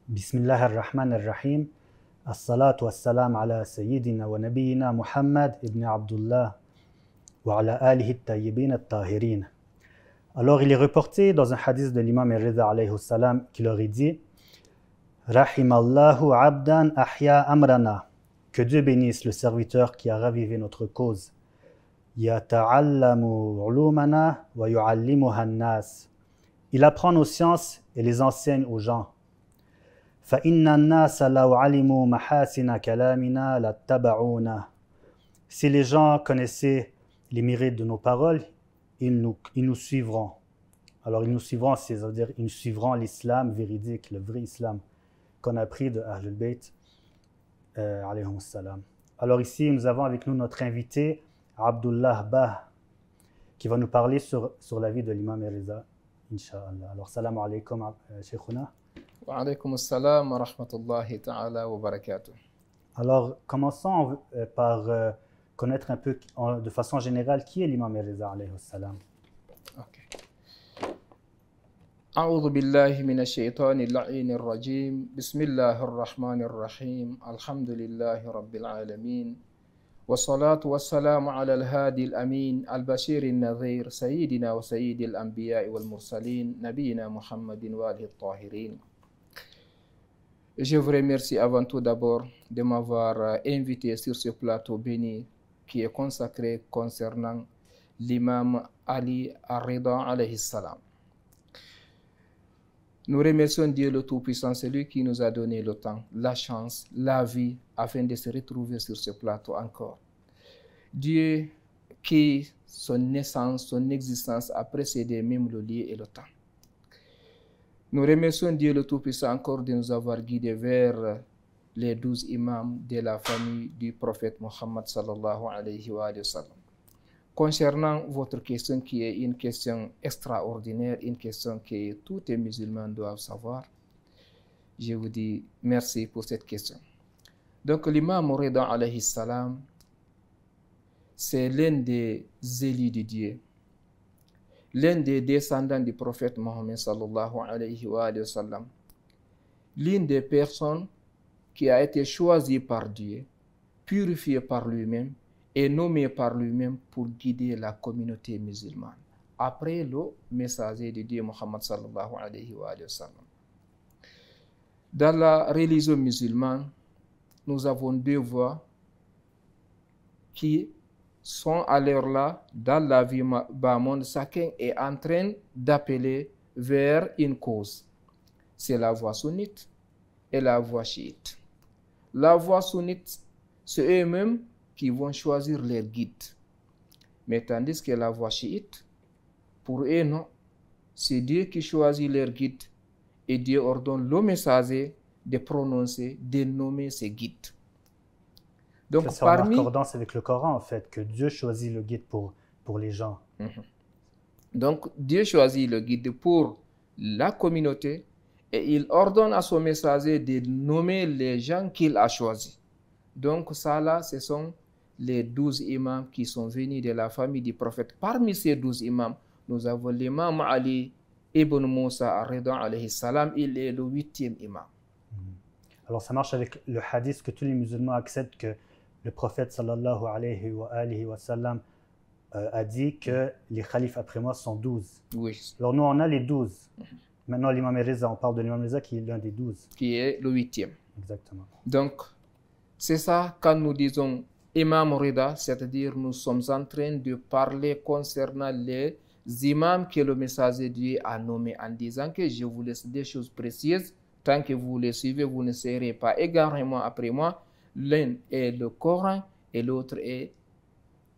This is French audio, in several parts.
بسم الله الرحمن الرحيم الصلاة والسلام على سيدنا ونبينا محمد ibn Abdullah وعلى آله الطيبين الطاهرين. Alors il est reporté dans un hadith de l'imam Rida alayhi salam qu'il aurait dit Rahimallahu abdan ahya amrana, que Dieu bénisse le serviteur qui a ravivé notre cause. Yata'allamu ulumana wa yu'allimuha an-nas. Il apprend nos sciences et les enseigne aux gens. فَإِنَّ النَّاسَ لَوْ عَلِمُوا مَحَاسِنَ كَلَامِنَا لَاتَّبَعُونَا. Si les gens connaissaient les mérites de nos paroles, ils nous suivront. Alors ils nous suivront, c'est-à-dire ils nous suivront l'islam véridique, le vrai islam qu'on a appris de Ahlul Bayt alayhum salam. Alors ici, nous avons avec nous notre invité, Abdullah Bah, qui va nous parler sur la vie de l'imam Rida, Inch'Allah. Alors, salam alaykum, Sheikhuna. Wa alaykum assalam wa rahmatullahi ta'ala wa barakatuh. Alors, commençons par connaître un peu, de façon générale, qui est l'imam Rida alayhi salam. Okay. أعوذ بالله من الشيطان اللعين الرجيم بسم الله الرحمن الرحيم الحمد لله رب العالمين والصلاة والسلام على الهادي الأمين البشير النذير سيدنا وسيد الأنبياء والمرسلين نبينا محمد وآله الطاهرين. Je vous remercie avant tout d'abord de m'avoir invité sur ce plateau béni qui est consacré concernant l'imam Ali Ar-Rida alayhi salam. Nous remercions Dieu le Tout-Puissant, celui qui nous a donné le temps, la chance, la vie, afin de se retrouver sur ce plateau encore. Dieu qui, son naissance, son existence a précédé même le lieu et le temps. Nous remercions Dieu le Tout-Puissant encore de nous avoir guidés vers les 12 imams de la famille du prophète Mohammed sallallahu alayhi wa sallam. Concernant votre question qui est une question extraordinaire, une question que tous les musulmans doivent savoir, je vous dis merci pour cette question. Donc l'imam Rida alayhi salam, c'est l'un des élus de Dieu, l'un des descendants du prophète Mohammed sallallahu alayhi wa sallam, l'une des personnes qui a été choisie par Dieu, purifiée par lui-même et nommé par lui-même pour guider la communauté musulmane, après le messager de Dieu Muhammad sallallahu alayhi wa sallam. Dans la religion musulmane, nous avons deux voies qui sont à l'heure là, dans la vie bas monde, chacun est en train d'appeler vers une cause. C'est la voie sunnite et la voie chiite. La voie sunnite, c'est eux-mêmes qui vont choisir leur guide. Mais tandis que la voie chiite, pour eux, non. C'est Dieu qui choisit leur guide et Dieu ordonne le messager de prononcer, de nommer ses guides. Donc, c'est en accordance avec le Coran, en fait, que Dieu choisit le guide pour les gens. Donc, Dieu choisit le guide pour la communauté et il ordonne à son messager de nommer les gens qu'il a choisis. Donc, ça là, ce sont les 12 imams qui sont venus de la famille du prophète. Parmi ces 12 imams, nous avons l'imam Ali ibn Musa Ar-Rida alayhi salam, il est le 8e imam. Alors ça marche avec le hadith que tous les musulmans acceptent, que le prophète sallallahu alayhi wa sallam a dit que les khalifes après moi sont 12. Oui. Alors nous on a les 12. Maintenant l'imam Rida, on parle de l'imam Rida qui est l'un des 12. Qui est le 8e. Exactement. Donc, c'est ça quand nous disons Imam Rida, c'est-à-dire nous sommes en train de parler concernant les imams que le messager de Dieu a nommés, en disant que je vous laisse des choses précises. Tant que vous les suivez, vous ne serez pas égarément après moi. L'un est le Coran et l'autre est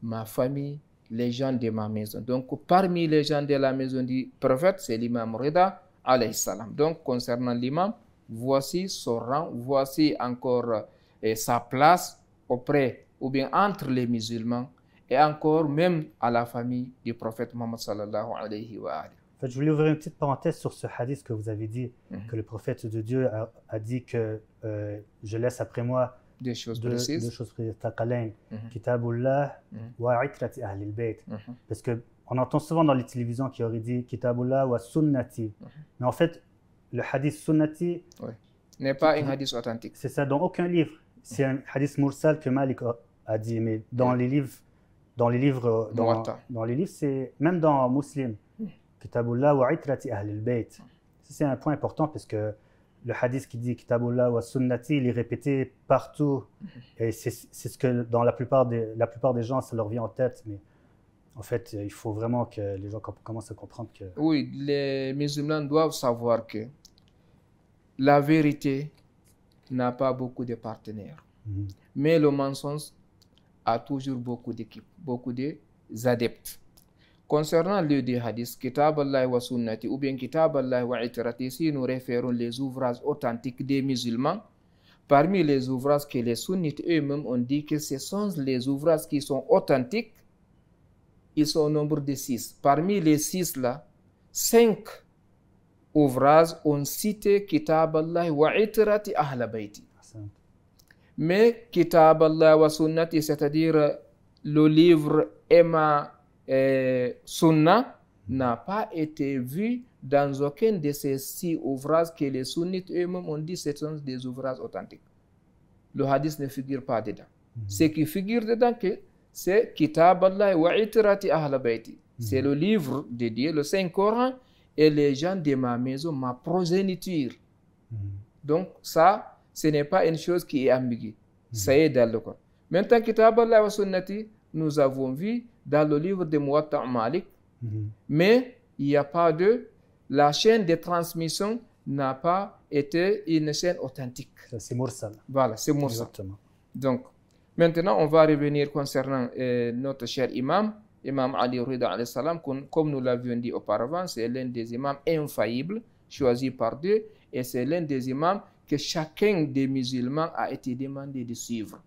ma famille, les gens de ma maison. Donc parmi les gens de la maison du prophète, c'est l'imam Rida alayhi salam. Donc concernant l'imam, voici son rang, voici encore sa place auprès ou bien entre les musulmans et encore même à la famille du prophète Muhammad sallallahu alayhi wa sallam. En fait, je voulais ouvrir une petite parenthèse sur ce hadith que vous avez dit, que le prophète de Dieu a dit que je laisse après moi deux choses précises. Deux choses précises. Taqalain, Kitabullah wa itrati ahlil bayt. Parce qu'on entend souvent dans les télévisions qui aurait dit Kitabullah wa sunnati. Mais en fait, le hadith sunnati, n'est pas un hadith authentique. C'est ça, dans aucun livre. C'est un hadith mursal que Malik a dit, mais dans les livres, dans les livres, c'est même dans Muslim, Kitabullah wa itrati ahl al-bayt. C'est un point important parce que le hadith qui dit Kitabullah wa sunnati, il est répété partout et c'est ce que dans la plupart des gens ça leur vient en tête, mais en fait il faut vraiment que les gens commencent à comprendre que oui, les musulmans doivent savoir que la vérité n'a pas beaucoup de partenaires, mais le mensonge a toujours beaucoup d'équipes, beaucoup d'adeptes. Concernant les deux hadiths, Kitab Allah wa Sunnati ou bien Kitab Allah wa Itrati, si nous référons les ouvrages authentiques des musulmans, parmi les ouvrages que les sunnites eux-mêmes ont dit que ce sont les ouvrages qui sont authentiques, ils sont au nombre de 6. Parmi les 6 là, 5 ouvrages ont cité Kitab Allah wa Itrati Ahl Bayti. Mais Kitab Allah wa Sunnati, c'est-à-dire le livre Emma Sunna, n'a pas été vu dans aucun de ces 6 ouvrages que les sunnites eux-mêmes ont dit ce sont des ouvrages authentiques. Le hadith ne figure pas dedans. Ce qui figure dedans, c'est Kitab Allah wa Itrati Ahl Bayti. C'est le livre de Dieu, le Saint-Coran, et les gens de ma maison, ma progéniture. Donc ça, ce n'est pas une chose qui est ambiguë. Ça est dans le Coran. Maintenant, Kitab Allah wa Sunnati, nous avons vu dans le livre de Muwatta Malik, mais il n'y a pas la chaîne de transmission n'a pas été une chaîne authentique. C'est mursal. Voilà, c'est mursal. Exactement. Donc, maintenant, on va revenir concernant notre cher imam, Imam Ali Rida alayhi salam, comme nous l'avions dit auparavant, c'est l'un des imams infaillibles, choisis par Dieu, et c'est l'un des imams que chacun des musulmans a été demandé de suivre.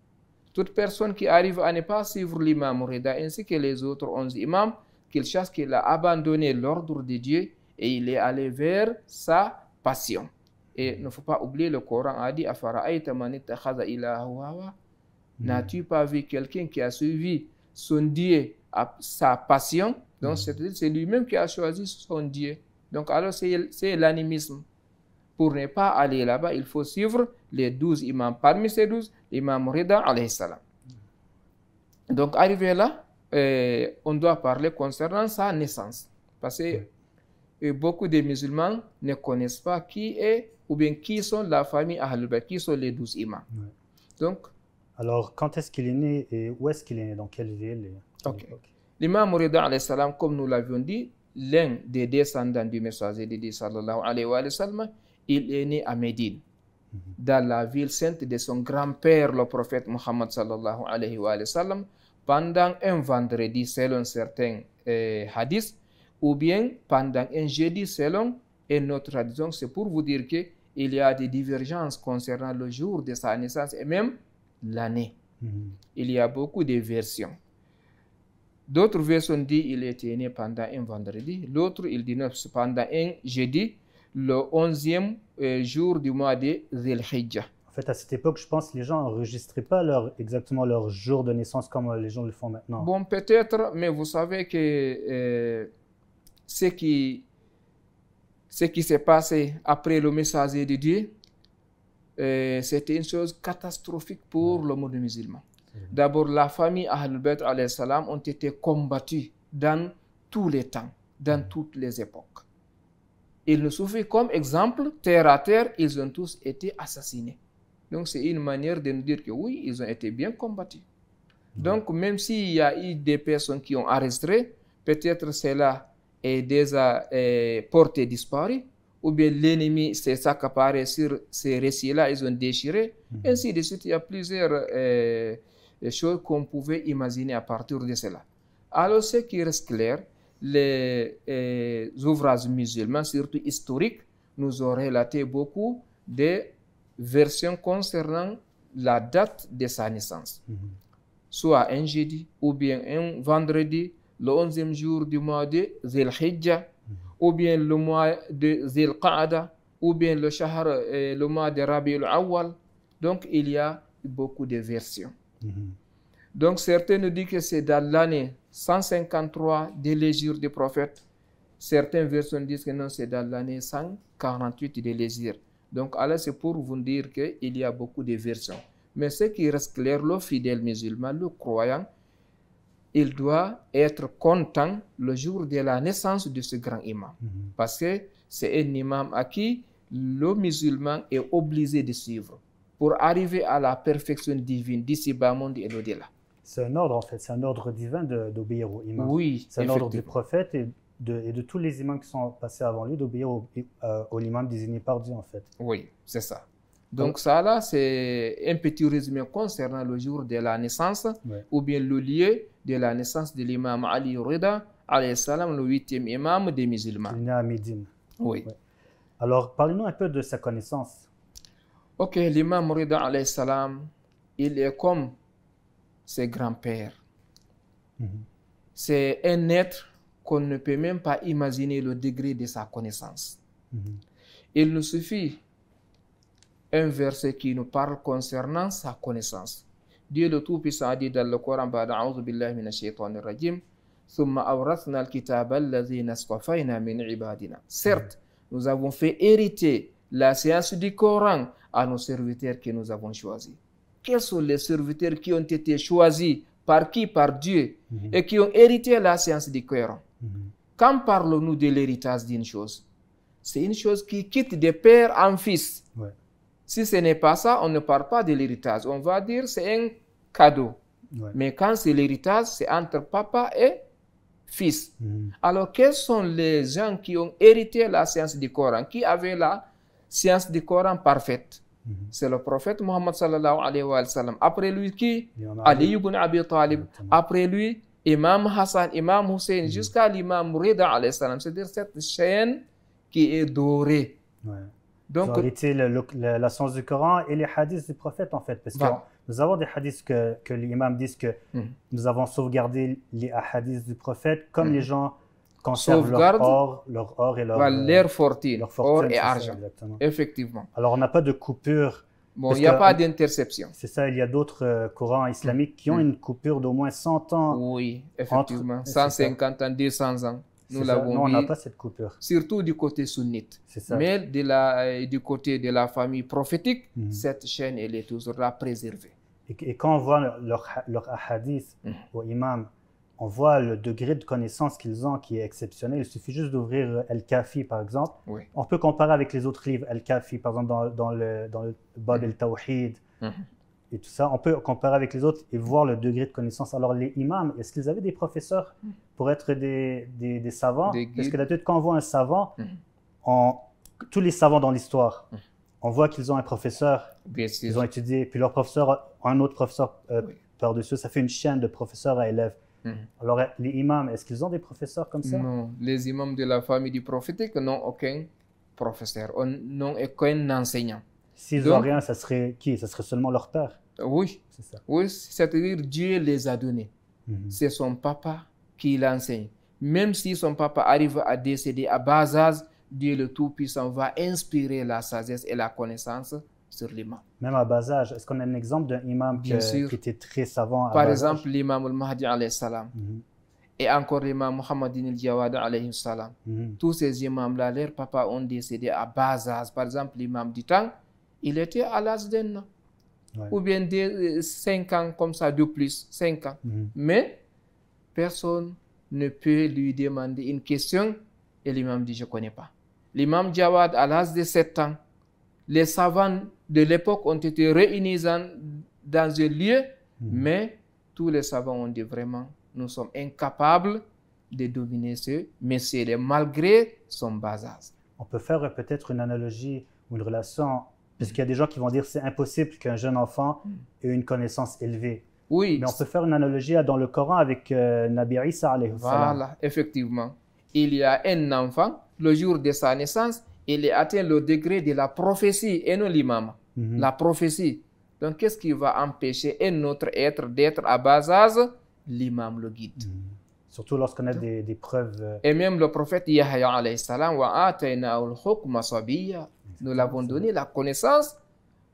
Toute personne qui arrive à ne pas suivre l'imam Rida ainsi que les autres 11 imams, qu'il sache qu'il a abandonné l'ordre de Dieu et il est allé vers sa passion. Et il ne faut pas oublier, le Coran a dit Afara'ayta man ittakhadha ilahahu hawa. N'as-tu pas vu quelqu'un qui a suivi son Dieu à sa passion? Donc c'est lui-même qui a choisi son Dieu. Donc alors c'est l'animisme. Pour ne pas aller là-bas, il faut suivre les 12 imams. Parmi ces 12, l'imam Rida alayhi salam. Donc, arrivé là, on doit parler concernant sa naissance. Parce que beaucoup de musulmans ne connaissent pas qui est ou bien qui sont la famille Ahlul Bayt, qui sont les 12 imams. Donc, alors, quand est-ce qu'il est né et où est-ce qu'il est né? Dans quelle ville? L'imam Rida alayhi salam, comme nous l'avions dit, l'un des descendants du messager de Dieu sallallahu alayhi wa sallam, il est né à Médine, dans la ville sainte de son grand-père, le prophète Muhammad sallallahu alayhi wa sallam, pendant un vendredi selon certains hadiths, ou bien pendant un jeudi selon une autre tradition. C'est pour vous dire qu'il y a des divergences concernant le jour de sa naissance et même l'année. Il y a beaucoup de versions. D'autres versions disent qu'il était né pendant un vendredi, l'autre il dit pendant un jeudi, le 11e jour du mois de Zil Hijjah. En fait, à cette époque, je pense que les gens n'enregistraient pas exactement leur jour de naissance comme les gens le font maintenant. Bon, peut-être, mais vous savez que ce qui s'est passé après le messager de Dieu, c'était une chose catastrophique pour le monde musulman. D'abord, la famille Ahlul Bayt alayhi salam ont été combattues dans tous les temps, dans toutes les époques. Il nous suffit comme exemple, terre à terre, ils ont tous été assassinés. Donc c'est une manière de nous dire que oui, ils ont été bien combattus. Donc même s'il y a eu des personnes qui ont arrêté, peut-être cela est déjà porté disparu, ou bien l'ennemi s'est accaparé sur ces récits-là, ils ont déchiré. Ainsi de suite, il y a plusieurs choses qu'on pouvait imaginer à partir de cela. Alors ce qui reste clair, les ouvrages musulmans, surtout historiques, nous ont relaté beaucoup de versions concernant la date de sa naissance. Soit un jeudi ou bien un vendredi, le 11e jour du mois de Zil Hijjah, ou bien le mois de Zil Qa'ada, ou bien le mois de Rabi'ul Awwal. Donc il y a beaucoup de versions. Donc certains nous disent que c'est dans l'année 153 de l'hégire du prophète. Certaines versions disent que non, c'est dans l'année 148 de l'hégire. Donc, alors, c'est pour vous dire qu'il y a beaucoup de versions. Mais ce qui reste clair, le fidèle musulman, le croyant, il doit être content le jour de la naissance de ce grand imam. Parce que c'est un imam à qui le musulman est obligé de suivre pour arriver à la perfection divine d'ici-bas monde et au-delà. C'est un ordre en fait, c'est un ordre divin d'obéir au imam. Oui, c'est un ordre du prophète et de tous les imams qui sont passés avant lui d'obéir au l'imam désigné par Dieu en fait. Oui, c'est ça. Donc ça là, c'est un petit résumé concernant le jour de la naissance ou bien le lieu de la naissance de l'imam Ali Rida, alayhi salam, le 8e imam des musulmans. Il est né à Médine. Oui. Alors, parlez-nous un peu de sa connaissance. Ok, l'imam Rida, alayhi salam, il est comme ses grands-pères. C'est un être qu'on ne peut même pas imaginer le degré de sa connaissance. Il nous suffit un verset qui nous parle concernant sa connaissance. Dieu le Tout-Puissant a dit dans le Coran, A'udhu billahi minash shaitanir rajim, thumma awrathna al-kitaba alladhina istafayna min ibadina. Certes, nous avons fait hériter la science du Coran à nos serviteurs que nous avons choisis. Quels sont les serviteurs qui ont été choisis par qui? Par Dieu, et qui ont hérité la science du Coran. Quand parlons-nous de l'héritage d'une chose? C'est une chose qui quitte de père en fils. Si ce n'est pas ça, on ne parle pas de l'héritage. On va dire c'est un cadeau. Mais quand c'est l'héritage, c'est entre papa et fils. Alors, quels sont les gens qui ont hérité la science du Coran, qui avaient la science du Coran parfaite? C'est le prophète Muhammad sallallahu alayhi wa sallam. Après lui, qui? Ali ibn Abi Talib. Après lui, Imam Hassan, Imam Hussein, jusqu'à l'imam Rida alayhi salam. C'est-à-dire cette chaîne qui est dorée. Donc, ils ont hérité la science du Coran et les hadiths du prophète en fait. Parce que nous avons des hadiths que l'imam disent que nous avons sauvegardé les hadiths du prophète comme les gens conservent leur or et leur fortune, or et argent. Effectivement. Alors on n'a pas de coupure. Bon, il n'y a pas d'interception. C'est ça, il y a d'autres courants islamiques qui ont une coupure d'au moins 100 ans. Oui, effectivement. 150 ans, 200 ans. Nous l'avons vu. Non, on n'a pas cette coupure. Surtout du côté sunnite. Ça. Mais du côté de la famille prophétique, cette chaîne, elle est toujours là préservée. Et quand on voit leur hadith au imam, on voit le degré de connaissance qu'ils ont qui est exceptionnel. Il suffit juste d'ouvrir Al-Kafi, par exemple. On peut comparer avec les autres livres. Al-Kafi, par exemple, dans le Bab al-Tawhid et tout ça. On peut comparer avec les autres et voir le degré de connaissance. Alors, les imams, est-ce qu'ils avaient des professeurs pour être des savants? Parce que d'habitude, quand on voit un savant, tous les savants dans l'histoire, on voit qu'ils ont un professeur, ils ont étudié, puis leur professeur, un autre professeur par-dessus. Ça fait une chaîne de professeurs à élèves. Alors, les imams, est-ce qu'ils ont des professeurs comme ça? Non, les imams de la famille du prophétique n'ont aucun professeur, n'ont aucun enseignant. S'ils n'ont rien, ça serait qui? Ça serait seulement leur père? Oui, c'est ça. Oui, c'est-à-dire Dieu les a donnés. C'est son papa qui l'enseigne. Même si son papa arrive à décéder à bas âge, Dieu le Tout-Puissant va inspirer la sagesse et la connaissance sur l'imam. Même à bas âge, est-ce qu'on a un exemple d'un imam qui était très savant à Par bas exemple, âge? l'imam al-Mahdi alayhi salam et encore l'imam Muhammadin al-Jawad alayhi salam. Tous ces imams-là, leurs papas ont décédé à bas âge. Par exemple, l'imam du temps, il était à l'âge d'un an. Ou bien 5 ans comme ça, de plus, 5 ans. Mais personne ne peut lui demander une question et l'imam dit « je ne connais pas ». L'imam Jawad, à l'âge de 7 ans, les savants de l'époque ont été réunis dans un lieu, mais tous les savants ont dit vraiment, nous sommes incapables de dominer ce monsieur malgré son bas âge. On peut faire peut-être une analogie ou une relation, parce qu'il y a des gens qui vont dire c'est impossible qu'un jeune enfant ait une connaissance élevée. Oui. Mais on peut faire une analogie dans le Coran avec Nabi Isa alayhi salam. Voilà, effectivement. Il y a un enfant, le jour de sa naissance, il a atteint le degré de la prophétie et non l'imam. La prophétie. Donc, qu'est-ce qui va empêcher un autre être d'être à bas âge? L'imam le guide. Surtout lorsqu'on a des preuves. Et même le prophète Yahya alayhi salam, wa atayna al-hukma sabiyya. Nous l'avons donné la connaissance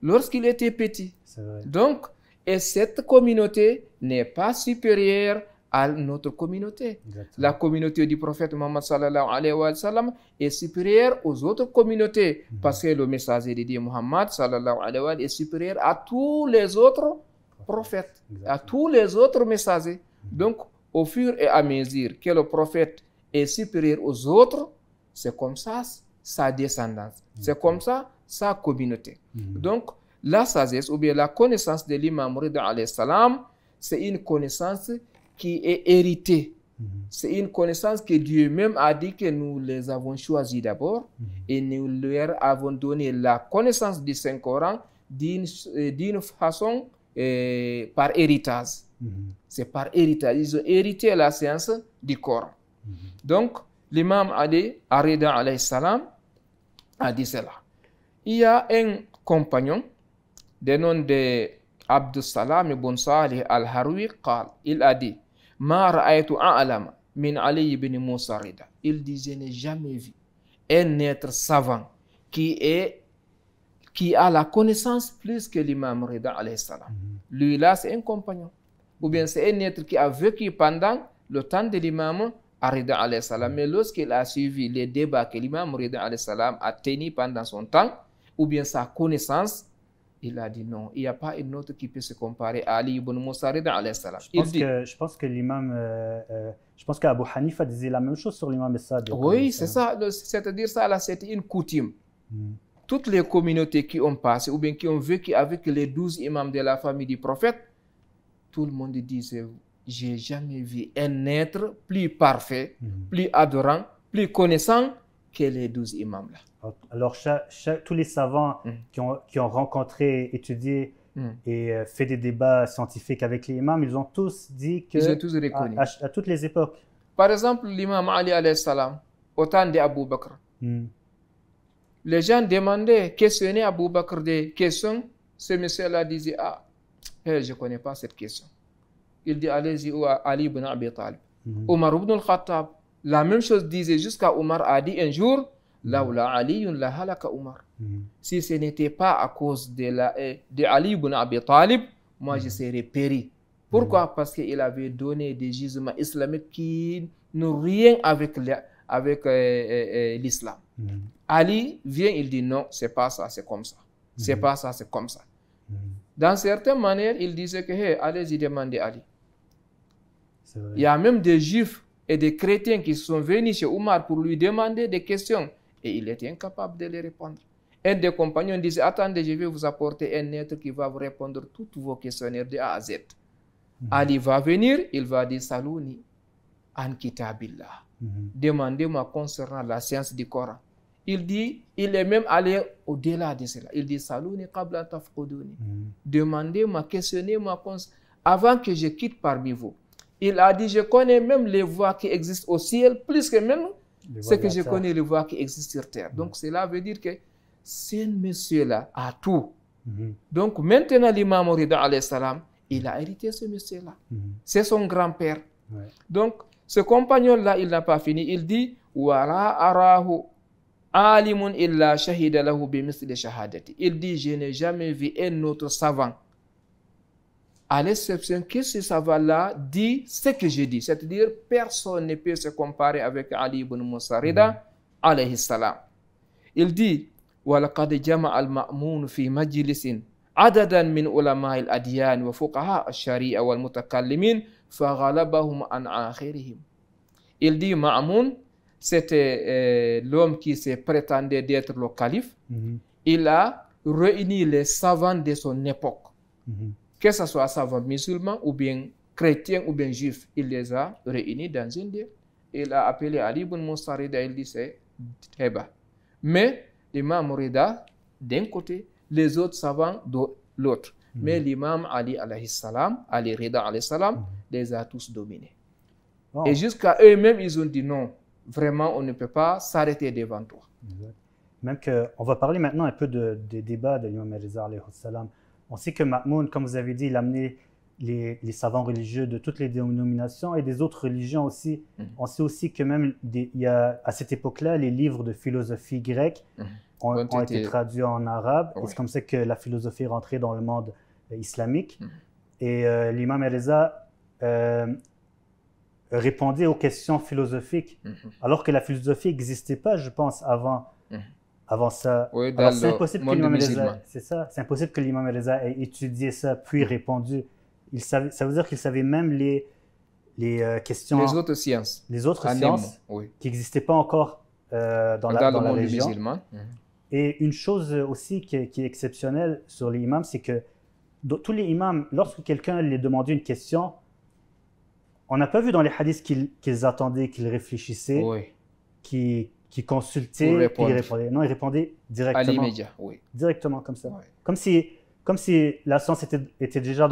lorsqu'il était petit. C'est vrai. Donc, et cette communauté n'est pas supérieure à notre communauté. Exactement. La communauté du prophète Muhammad sallallahu alayhi wa sallam est supérieure aux autres communautés parce que le messager de Dieu Muhammad sallallahu alayhi wa sallam est supérieur à tous les autres prophètes, à tous les autres messagers. Donc, au fur et à mesure que le prophète est supérieur aux autres, c'est comme ça sa descendance, c'est comme ça sa communauté. Donc, la sagesse ou bien la connaissance de l'imam Rida alayhi salam, c'est une connaissance qui est héritée. C'est une connaissance que Dieu même a dit que nous les avons choisis d'abord et nous leur avons donné la connaissance du Saint-Coran d'une façon par héritage. C'est par héritage. Ils ont hérité la science du Coran. Donc, l'imam Ali Rida alayhi salam a dit cela. Il y a un compagnon du nom de Abdus Salam ibn Salih al-Harwi, il a dit Ma ra'aytu a'lama min Ali ibn Musa Rida. Il dit je n'ai jamais vu un être savant qui a la connaissance plus que l'imam Rida alayhi salam. Lui là c'est un compagnon. Ou bien c'est un être qui a vécu pendant le temps de l'imam Rida alayhi salam. Mais lorsqu'il a suivi les débats que l'imam Rida alayhi salam a tenus pendant son temps, ou bien sa connaissance, il a dit non, il n'y a pas une autre qui peut se comparer à Ali ibn Musa Rida alayhi salam. Je pense que l'imam, je pense qu'Abu Hanifa disait la même chose sur l'imam Sadiq. Oui, c'est ça, c'est-à-dire ça là, c'était une coutume. Toutes les communautés qui ont passé ou bien qui ont vécu avec les 12 imams de la famille du prophète, tout le monde disait, j'ai jamais vu un être plus parfait, plus adorant, plus connaissant que les 12 imams là. Alors, tous les savants qui ont rencontré, étudié et fait des débats scientifiques avec les imams, ils ont tous dit que... Ils ont tous reconnu. À toutes les époques. Par exemple, l'imam Ali alayhi salam, au temps d'Abu Bakr, les gens demandaient, questionnaient Abu Bakr des questions. Ce monsieur-là disait, ah, je ne connais pas cette question. Il dit, allez-y à Ali ibn Abi Talib. Omar ibn al-Khattab, la même chose disait jusqu'à Omar a dit un jour, Laoula Aliyun la halaka Omar. Si ce n'était pas à cause de Ali ibn Abi Talib, moi je serais péri. Pourquoi? Parce qu'il avait donné des gisements islamiques qui n'ont rien avec l'islam. Ali vient, il dit non, c'est pas ça, c'est comme ça. C'est pas ça, c'est comme ça. Dans certaines manières, il disait que hey, allez-y demander Ali. Il y a même des juifs et des chrétiens qui sont venus chez Omar pour lui demander des questions et il était incapable de les répondre. Un des compagnons disait, attendez, je vais vous apporter un être qui va vous répondre toutes vos questionnaires de A à Z. Ali va venir, il va dire, Salouni an kitabillah. Demandez-moi concernant la science du Coran. Il dit, il est même allé au-delà de cela. Il dit, Salouni qabla tafquduni. Demandez-moi, questionnez-moi avant que je quitte parmi vous. Il a dit, je connais même les voies qui existent au ciel, plus que même ce que je connais les voies qui existent sur terre. Donc cela veut dire que ce monsieur-là a tout. Donc maintenant l'imam Rida alayhi salam, il a hérité ce monsieur-là. C'est son grand-père. Donc ce compagnon-là, il n'a pas fini. Il dit, wala arahu alimun illa shahida lahu bimisli shahadati. Il dit, je n'ai jamais vu un autre savant, à l'exception que ce savant-là dit ce que je dis. C'est-à-dire, personne ne peut se comparer avec Ali ibn Musa Rida alayhi salam. Il dit, وَلَقَدْ جَمَعَ الْمَأْمُونُ فِي مَجْلِسٍ عَدَدًا مِنْ عُلَمَاءِ الْأَدْيَانِ وَفُقَهَاءِ الشَّرِيعَةِ وَالْمُتَكَلِّمِينَ فَغَلَبَهُمْ عَنْ آخِرِهِمْ. Il dit, Ma'moun, c'était l'homme qui se prétendait d'être le calife. Il a réuni les savants de son époque. Que ce soit savants musulmans ou bien chrétiens ou bien juifs, il les a réunis dans une lieu. Il a appelé Ali ibn Musa Rida, il dit c'est Heba. Mais l'imam Rida d'un côté, les autres savants de l'autre. Mais l'imam Ali alayhi salam, Ali Rida alayhi salam, les a tous dominés. Et jusqu'à eux-mêmes, ils ont dit non, vraiment on ne peut pas s'arrêter devant toi. Même que, on va parler maintenant un peu des débats de l'imam Rida alayhi salam. On sait que Ma'moun, comme vous avez dit, il a amené les savants religieux de toutes les dénominations et des autres religions aussi. On sait aussi que même à cette époque-là, les livres de philosophie grecque ont été traduits en arabe. Et c'est comme ça que la philosophie est rentrée dans le monde islamique. Et l'imam Rida répondait aux questions philosophiques, alors que la philosophie n'existait pas, je pense, avant ça. Oui, dans Alors c'est le impossible que monde l'imam musulman. Reza, c'est ça, c'est impossible que l'imam Reza ait étudié ça puis répondu. Il savait, ça veut dire qu'il savait même les questions, Les autres sciences. les autres En sciences oui. qui n'existaient pas encore dans le la monde région. musulman. Et une chose aussi qui est exceptionnelle sur les imams, c'est que tous les imams, lorsque quelqu'un leur demandait une question, on n'a pas vu dans les hadiths qu'ils attendaient, qu'ils réfléchissaient, Oui. qu'ils consultaient, Pour puis ils répondre. répondaient. Non, ils répondaient À directement. l'immédiat, oui. Directement, comme ça. Oui. Comme si la science était déjà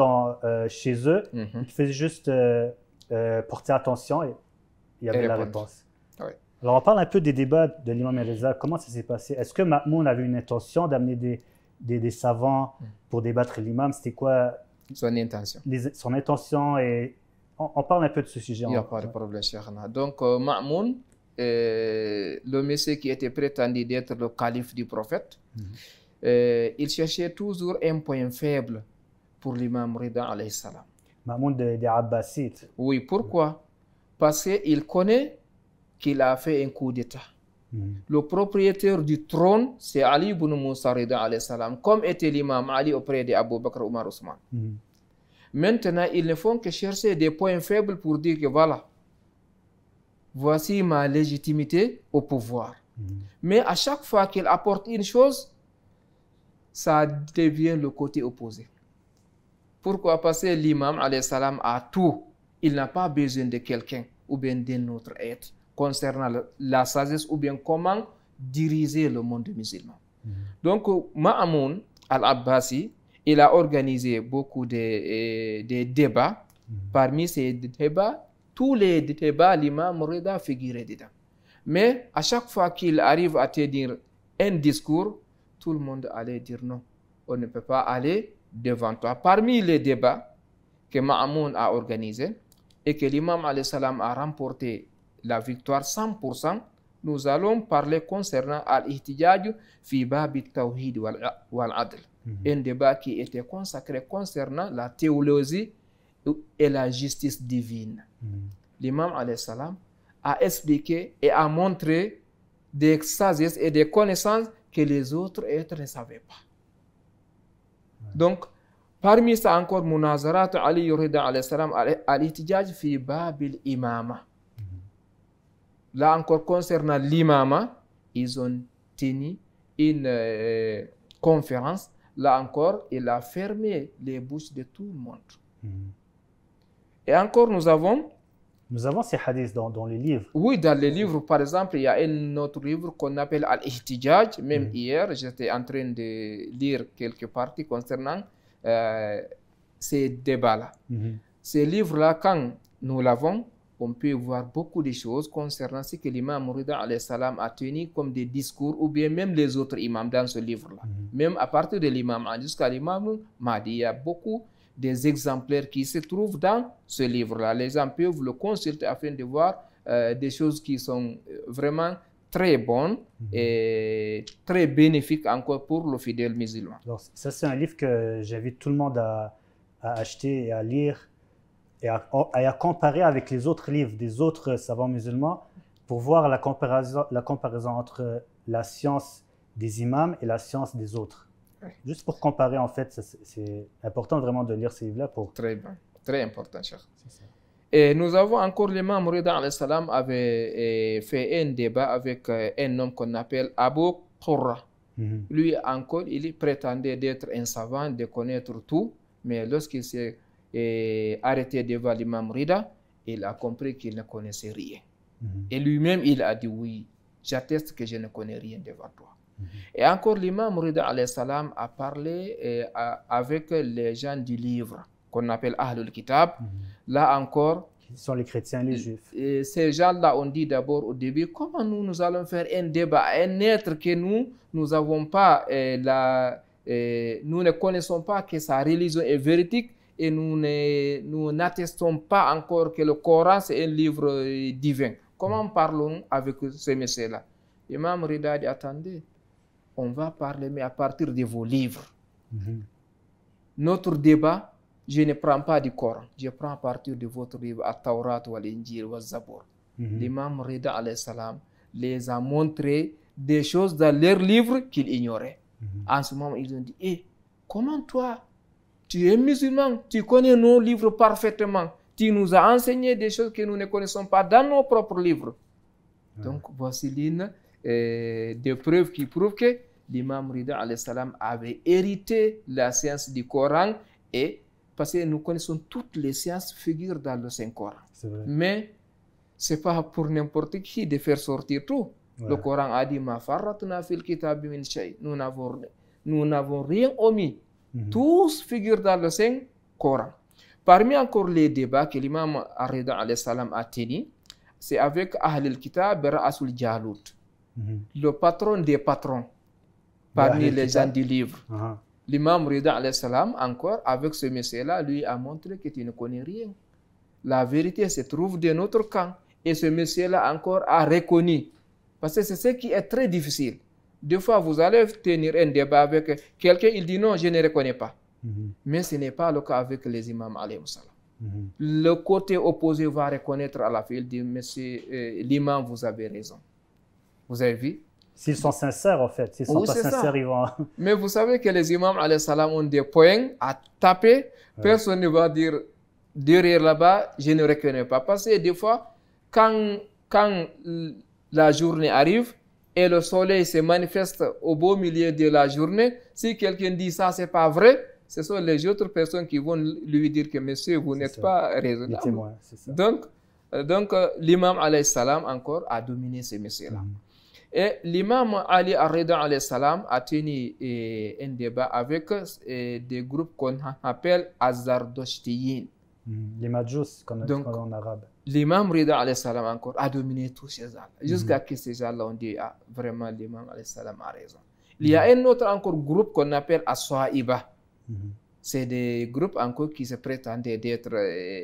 chez eux, ils faisaient juste porter attention et il y avait la répondre. réponse. Oui. Alors, on parle un peu des débats de l'imam Reza. Comment ça s'est passé? Est-ce que Ma'moun avait une intention d'amener des savants pour débattre l'imam? C'était quoi Son intention. son intention? Et on parle un peu de ce sujet. Il n'y a pas de problème, Cheikhna. Donc, Ma'moun, le monsieur qui était prétendu d'être le calife du prophète, il cherchait toujours un point faible pour l'imam Rida alayhi salam. Ma'moun des Abbasites. Oui, pourquoi? Parce qu'il connaît qu'il a fait un coup d'État. Le propriétaire du trône, c'est Ali ibn Moussa Rida alayhi salam, comme était l'imam Ali auprès d'Abu Bakr, Omar, Ousmane. Maintenant, ils ne font que chercher des points faibles pour dire que voilà, voici ma légitimité au pouvoir. Mais à chaque fois qu'il apporte une chose, ça devient le côté opposé. Pourquoi? Parce que l'imam alayhi salam a tout. Il n'a pas besoin de quelqu'un ou bien d'un autre être concernant la sagesse ou bien comment diriger le monde musulman. Donc, Ma'amoun al-Abbasi, il a organisé beaucoup de débats. Parmi ces débats, tous les débats, l'imam Rida figurait dedans. Mais à chaque fois qu'il arrive à tenir un discours, tout le monde allait dire non, on ne peut pas aller devant toi. Parmi les débats que Ma'amoun a organisés et que l'imam alayhi salam a remporté la victoire 100%, nous allons parler concernant al-ihtijaj fi bab al-tawhid wal-adl. Un débat qui était consacré concernant la théologie et la justice divine. L'imam alayhi salam a expliqué et a montré des sagesses et des connaissances que les autres êtres ne savaient pas. Donc, parmi ça encore, Munazarat Ali Rida alayhi salam al-ihtijaj fi bab al-imama. Là encore, concernant l'imama, ils ont tenu une conférence. Là encore, il a fermé les bouches de tout le monde. Et encore, nous avons ces hadiths dans les livres. Oui, dans les livres, par exemple, il y a un autre livre qu'on appelle Al-Ihtijaj. Même hier, j'étais en train de lire quelques parties concernant ces débats-là. Ces livres-là, quand nous l'avons, on peut voir beaucoup de choses concernant ce que l'imam Rida alayhi salam a tenu comme des discours ou bien même les autres imams dans ce livre-là. Même à partir de l'imam jusqu'à l'imam Mahdi, il y a beaucoup des exemplaires qui se trouvent dans ce livre-là. Les gens peuvent le consulter afin de voir des choses qui sont vraiment très bonnes et très bénéfiques encore pour le fidèle musulman. Alors, ça, c'est un livre que j'invite tout le monde à acheter et à lire et à comparer avec les autres livres des autres savants musulmans pour voir la comparaison entre la science des imams et la science des autres. Juste pour comparer, en fait, c'est important vraiment de lire ces livres-là pour... Très bien, très important, Cheikh. Et nous avons encore l'imam Rida alayhi salam avait fait un débat avec un homme qu'on appelle Abu Qurra. Lui encore, il prétendait d'être un savant, de connaître tout, mais lorsqu'il s'est arrêté devant l'imam Rida, il a compris qu'il ne connaissait rien. Et lui-même, il a dit oui, j'atteste que je ne connais rien devant toi. Et encore, l'imam Rida alayhi salam a parlé avec les gens du livre qu'on appelle Ahlul Kitab. Là encore, qui sont les chrétiens et les juifs. Ces gens-là ont dit d'abord au début, comment nous allons faire un débat, un être que nous n'avons pas, nous ne connaissons pas que sa religion est véridique et nous n'attestons pas encore que le Coran c'est un livre divin. Comment parlons avec ces messieurs-là? Imam Rida dit, attendez, on va parler mais à partir de vos livres. Notre débat, je ne prends pas du Coran, je prends à partir de votre livre, At-Tawrat, Wal-Injil, Wal-Zabur. L'imam Rida alayhi salam les a montré des choses dans leur livre qu'ils ignoraient. En ce moment, ils ont dit, comment toi, tu es musulman, tu connais nos livres parfaitement, tu nous as enseigné des choses que nous ne connaissons pas dans nos propres livres. Donc, voici l'une des preuves qui prouvent que l'imam Rida alayhi salam avait hérité la science du Coran, et parce que nous connaissons toutes les sciences figurent dans le Saint-Coran. Mais ce n'est pas pour n'importe qui de faire sortir tout. Le Coran a dit Ma farratna fil kitabi min shay. Nous n'avons rien omis. Tous figurent dans le Saint-Coran. Parmi encore les débats que l'imam Rida alayhi salam a tenus, c'est avec Ahl al-Kitab Ra'asul Jalut, le patron des patrons, parmi les gens du livre. L'imam Rida alayhi salam, encore, avec ce monsieur-là, lui a montré que tu ne connais rien. La vérité se trouve de notre camp. Et ce monsieur-là, encore, a reconnu. Parce que c'est ce qui est très difficile. Des fois, vous allez tenir un débat avec quelqu'un, il dit non, je ne reconnais pas. Mais ce n'est pas le cas avec les imams alayhi salam. Le côté opposé va reconnaître à la fin, il dit, monsieur l'imam, vous avez raison. Vous avez vu? S'ils sont sincères, en fait. S'ils ne sont pas sincères, ils vont... Mais vous savez que les imams alayhi salam ont des points à taper. Personne ne va dire derrière là-bas, je ne reconnais pas. Parce que des fois, quand la journée arrive et le soleil se manifeste au beau milieu de la journée, si quelqu'un dit ça, c'est pas vrai, ce sont les autres personnes qui vont lui dire que monsieur, vous n'êtes pas raisonnable. Témoins, donc l'imam alayhi salam encore a dominé ces messieurs-là. Et l'imam Ali Ar-Rida alayhi salam a tenu un débat avec des groupes qu'on appelle Azardashtiyin. Les Majous, comme on dit en arabe. L'imam Rida alayhi salam encore a dominé tous ces gens. Jusqu'à ce que ces gens-là ont dit, vraiment l'imam alayhi salam a raison. Il y a un autre encore groupe qu'on appelle As-Sa'iba. C'est des groupes encore qui se prétendaient d'être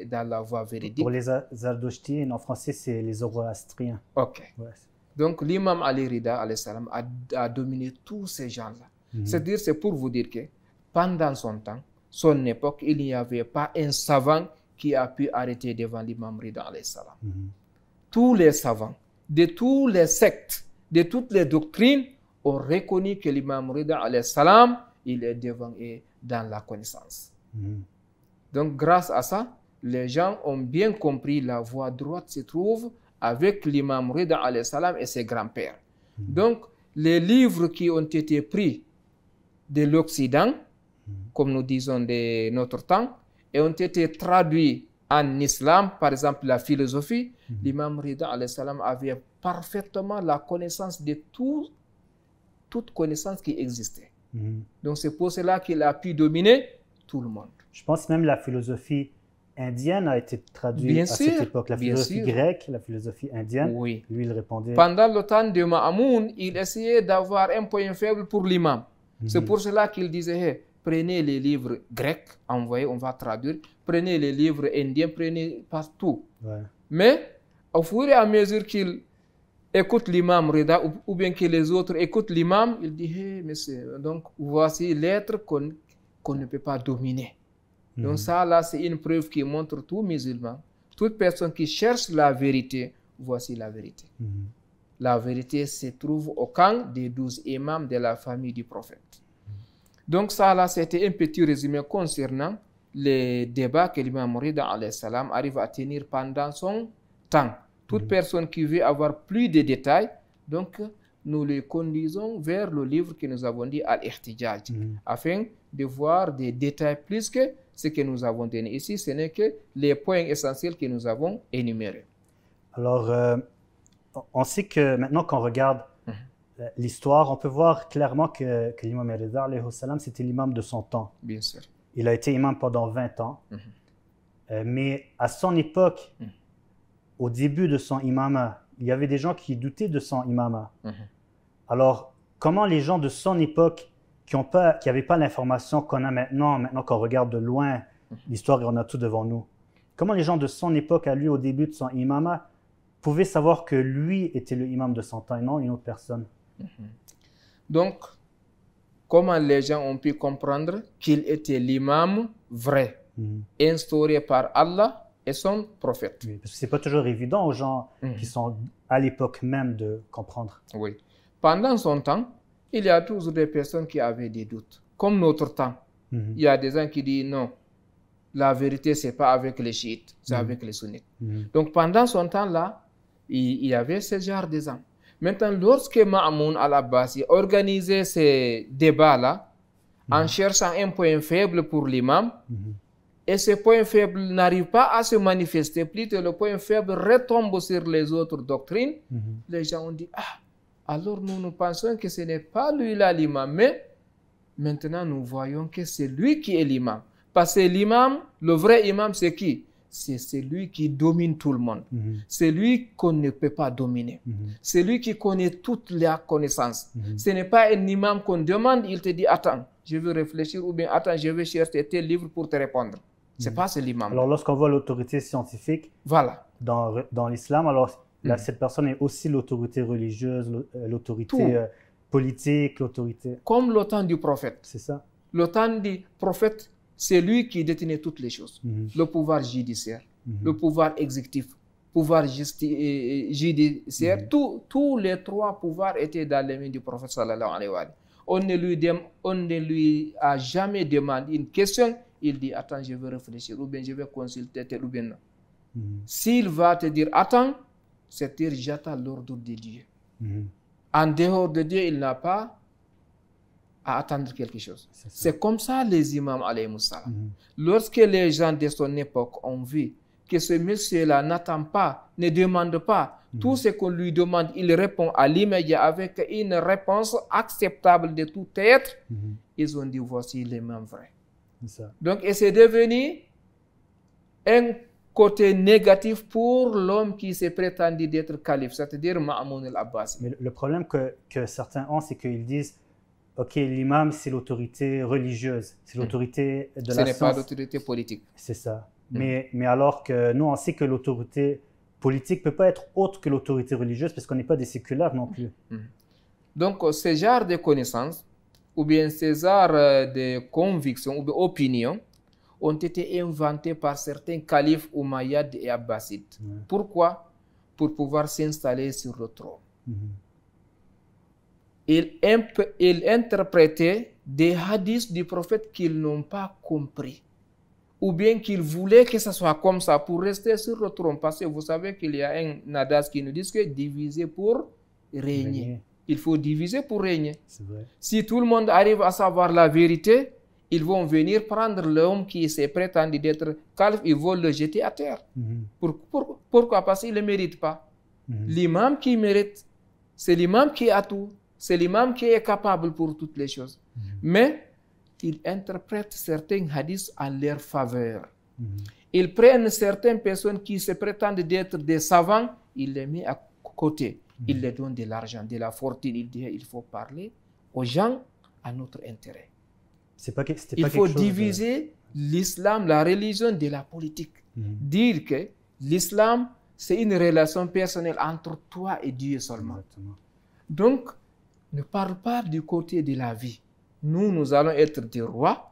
dans la voie véridique. Pour les Zardoshtiyyin, en français, c'est les Zoroastriens. Ok. Donc l'imam Ali Rida alayhi salam a dominé tous ces gens-là. C'est-à-dire, c'est pour vous dire que pendant son temps, son époque, il n'y avait pas un savant qui a pu arrêter devant l'imam Rida alayhi salam. Tous les savants, de tous les sectes, de toutes les doctrines, ont reconnu que l'imam Rida alayhi salam, il est devant et dans la connaissance. Donc grâce à ça, les gens ont bien compris la voie droite se trouve avec l'imam Rida alayhi salam et ses grands-pères. Donc les livres qui ont été pris de l'Occident, comme nous disons de notre temps, et ont été traduits en islam, par exemple la philosophie, l'imam Rida alayhi salam avait parfaitement la connaissance de toute connaissance qui existait. Donc c'est pour cela qu'il a pu dominer tout le monde. Je pense même la philosophie indienne a été traduite cette époque. La philosophie grecque, la philosophie indienne, lui il répondait... Pendant le temps de Ma'amoun, il essayait d'avoir un point faible pour l'imam. C'est pour cela qu'il disait, hey, prenez les livres grecs, envoyez, on va traduire, prenez les livres indiens, prenez partout. Mais au fur et à mesure qu'il écoute l'imam Rida, ou bien que les autres écoutent l'imam, il dit, hey, monsieur, donc voici l'être qu'on ne peut pas dominer. Donc ça, là, c'est une preuve qui montre tout musulman, toute personne qui cherche la vérité, voici la vérité. La vérité se trouve au camp des 12 imams de la famille du prophète. Donc ça, là, c'était un petit résumé concernant les débats que l'imam Rida alayhi salam arrive à tenir pendant son temps. Toute personne qui veut avoir plus de détails, donc nous les conduisons vers le livre que nous avons dit Al-Ihtijaj, afin de voir des détails plus que ce que nous avons donné ici. Ce n'est que les points essentiels que nous avons énumérés. Alors, on sait que maintenant qu'on regarde l'histoire, on peut voir clairement que l'imam Rida alayhi salam, c'était l'imam de son temps. Bien sûr. Il a été imam pendant 20 ans. Mais à son époque, au début de son imama, il y avait des gens qui doutaient de son imama. Alors, comment les gens de son époque, qui n'avaient pas l'information qu'on a maintenant qu'on regarde de loin, l'histoire, on a tout devant nous, comment les gens de son époque, à lui, au début de son imama, pouvaient savoir que lui était le imam de son temps et non une autre personne? Donc, comment les gens ont pu comprendre qu'il était l'imam vrai? instauré par Allah et son prophète. Oui, parce que ce n'est pas toujours évident aux gens qui sont à l'époque même de comprendre. Oui. Pendant son temps, il y a toujours des personnes qui avaient des doutes. Comme notre temps, il y a des gens qui disent non, la vérité, ce n'est pas avec les chiites, c'est avec les sunnites. Donc pendant son temps-là, il y avait ce genre de gens. Maintenant, lorsque Ma'moun al-Abbasi organisait ces débats-là, en cherchant un point faible pour l'imam, et ce point faible n'arrive pas à se manifester, plutôt le point faible retombe sur les autres doctrines, les gens ont dit, ah, alors nous pensons que ce n'est pas lui là l'imam, mais maintenant nous voyons que c'est lui qui est l'imam. Parce que l'imam, le vrai imam, c'est qui? C'est celui qui domine tout le monde. C'est lui qu'on ne peut pas dominer. C'est lui qui connaît toutes les connaissances. Ce n'est pas un imam qu'on demande, il te dit, attends, je veux réfléchir, ou bien attends, je vais chercher tel livre pour te répondre. C'est pas ce l'imam. Alors lorsqu'on voit l'autorité scientifique voilà. dans l'islam, alors là, cette personne est aussi l'autorité religieuse, l'autorité politique, l'autorité... Comme le temps du prophète. C'est ça. Le temps du prophète, c'est lui qui détenait toutes les choses. Le pouvoir judiciaire, le pouvoir exécutif, pouvoir judiciaire, tous les trois pouvoirs étaient dans les mains du prophète sallallahu alayhi wa sallam. On ne lui a jamais demandé une question. Il dit, attends, je vais réfléchir, ou bien je vais consulter tel ou bien non. S'il va te dire, attends, c'est-à-dire j'attends l'ordre de Dieu. En dehors de Dieu, il n'a pas à attendre quelque chose. C'est comme ça les imams alayhi salam. Lorsque les gens de son époque ont vu que ce monsieur-là n'attend pas, ne demande pas, tout ce qu'on lui demande, il répond à l'immédiat avec une réponse acceptable de tout être, ils ont dit, voici l'imam vrai. Donc, et c'est devenu un côté négatif pour l'homme qui s'est prétendu d'être calife, c'est-à-dire Ma'moun al-Abbasi. Mais le problème que certains ont, c'est qu'ils disent, ok, l'imam, c'est l'autorité religieuse, c'est l'autorité de la science. Ce n'est pas l'autorité politique. C'est ça. Mais alors que nous, on sait que l'autorité politique ne peut pas être autre que l'autorité religieuse parce qu'on n'est pas des séculaires non plus. Donc, ce genre de connaissances, ou bien ces genres de convictions ou d'opinions ont été inventés par certains califes Umayyads et Abbasides. Pourquoi? Pour pouvoir s'installer sur le trône. Ils interprétaient des hadiths du prophète qu'ils n'ont pas compris. Ou bien qu'ils voulaient que ce soit comme ça pour rester sur le trône. Parce que vous savez qu'il y a un adage qui nous dit que diviser pour régner. Il faut diviser pour régner. Vrai. Si tout le monde arrive à savoir la vérité, ils vont venir prendre l'homme qui s'est prétendu d'être calife, ils vont le jeter à terre. Pourquoi? Parce qu'il ne le mérite pas. L'imam qui mérite, c'est l'imam qui a tout. C'est l'imam qui est capable pour toutes les choses. Mais ils interprètent certains hadiths en leur faveur. Ils prennent certaines personnes qui se prétendent d'être des savants, ils les mettent à côté. Il leur donne de l'argent, de la fortune. Il dit il faut parler aux gens à notre intérêt. Il faut diviser l'islam, la religion de la politique. Dire que l'islam, c'est une relation personnelle entre toi et Dieu seulement. Exactement. Donc, ne parle pas du côté de la vie. Nous allons être des rois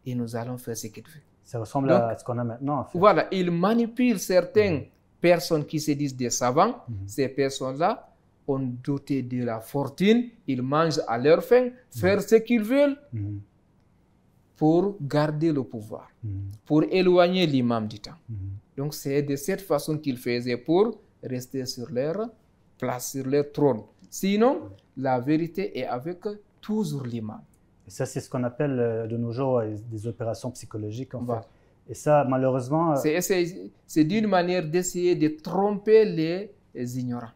et nous allons faire ce qu'il veut. Ça ressemble à ce qu'on a maintenant. En fait. Voilà, il manipule certaines personnes qui se disent des savants. Ces personnes-là ont doté de la fortune, ils mangent à leur faim, faire ce qu'ils veulent pour garder le pouvoir, pour éloigner l'imam du temps. Donc c'est de cette façon qu'ils faisaient pour rester sur leur place, sur leur trône. Sinon, la vérité est avec toujours l'imam. Et ça, c'est ce qu'on appelle de nos jours des opérations psychologiques, en fait. Et ça, malheureusement... C'est d'une manière d'essayer de tromper les ignorants.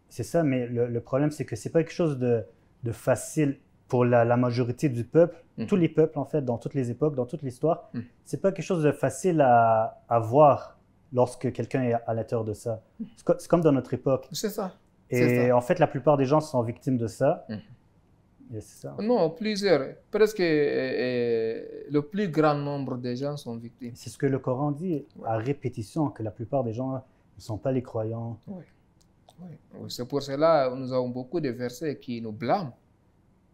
C'est ça, mais le problème, c'est que ce n'est pas quelque chose de facile pour la majorité du peuple, tous les peuples, en fait, dans toutes les époques, dans toute l'histoire. Ce n'est pas quelque chose de facile à voir lorsque quelqu'un est à l'intérieur de ça. C'est comme dans notre époque. C'est ça. Et en fait, la plupart des gens sont victimes de ça. Et c'est ça. Non, plusieurs. Presque le plus grand nombre de gens sont victimes. C'est ce que le Coran dit à répétition, que la plupart des gens ne sont pas les croyants. Oui. C'est pour cela que nous avons beaucoup de versets qui nous blâment.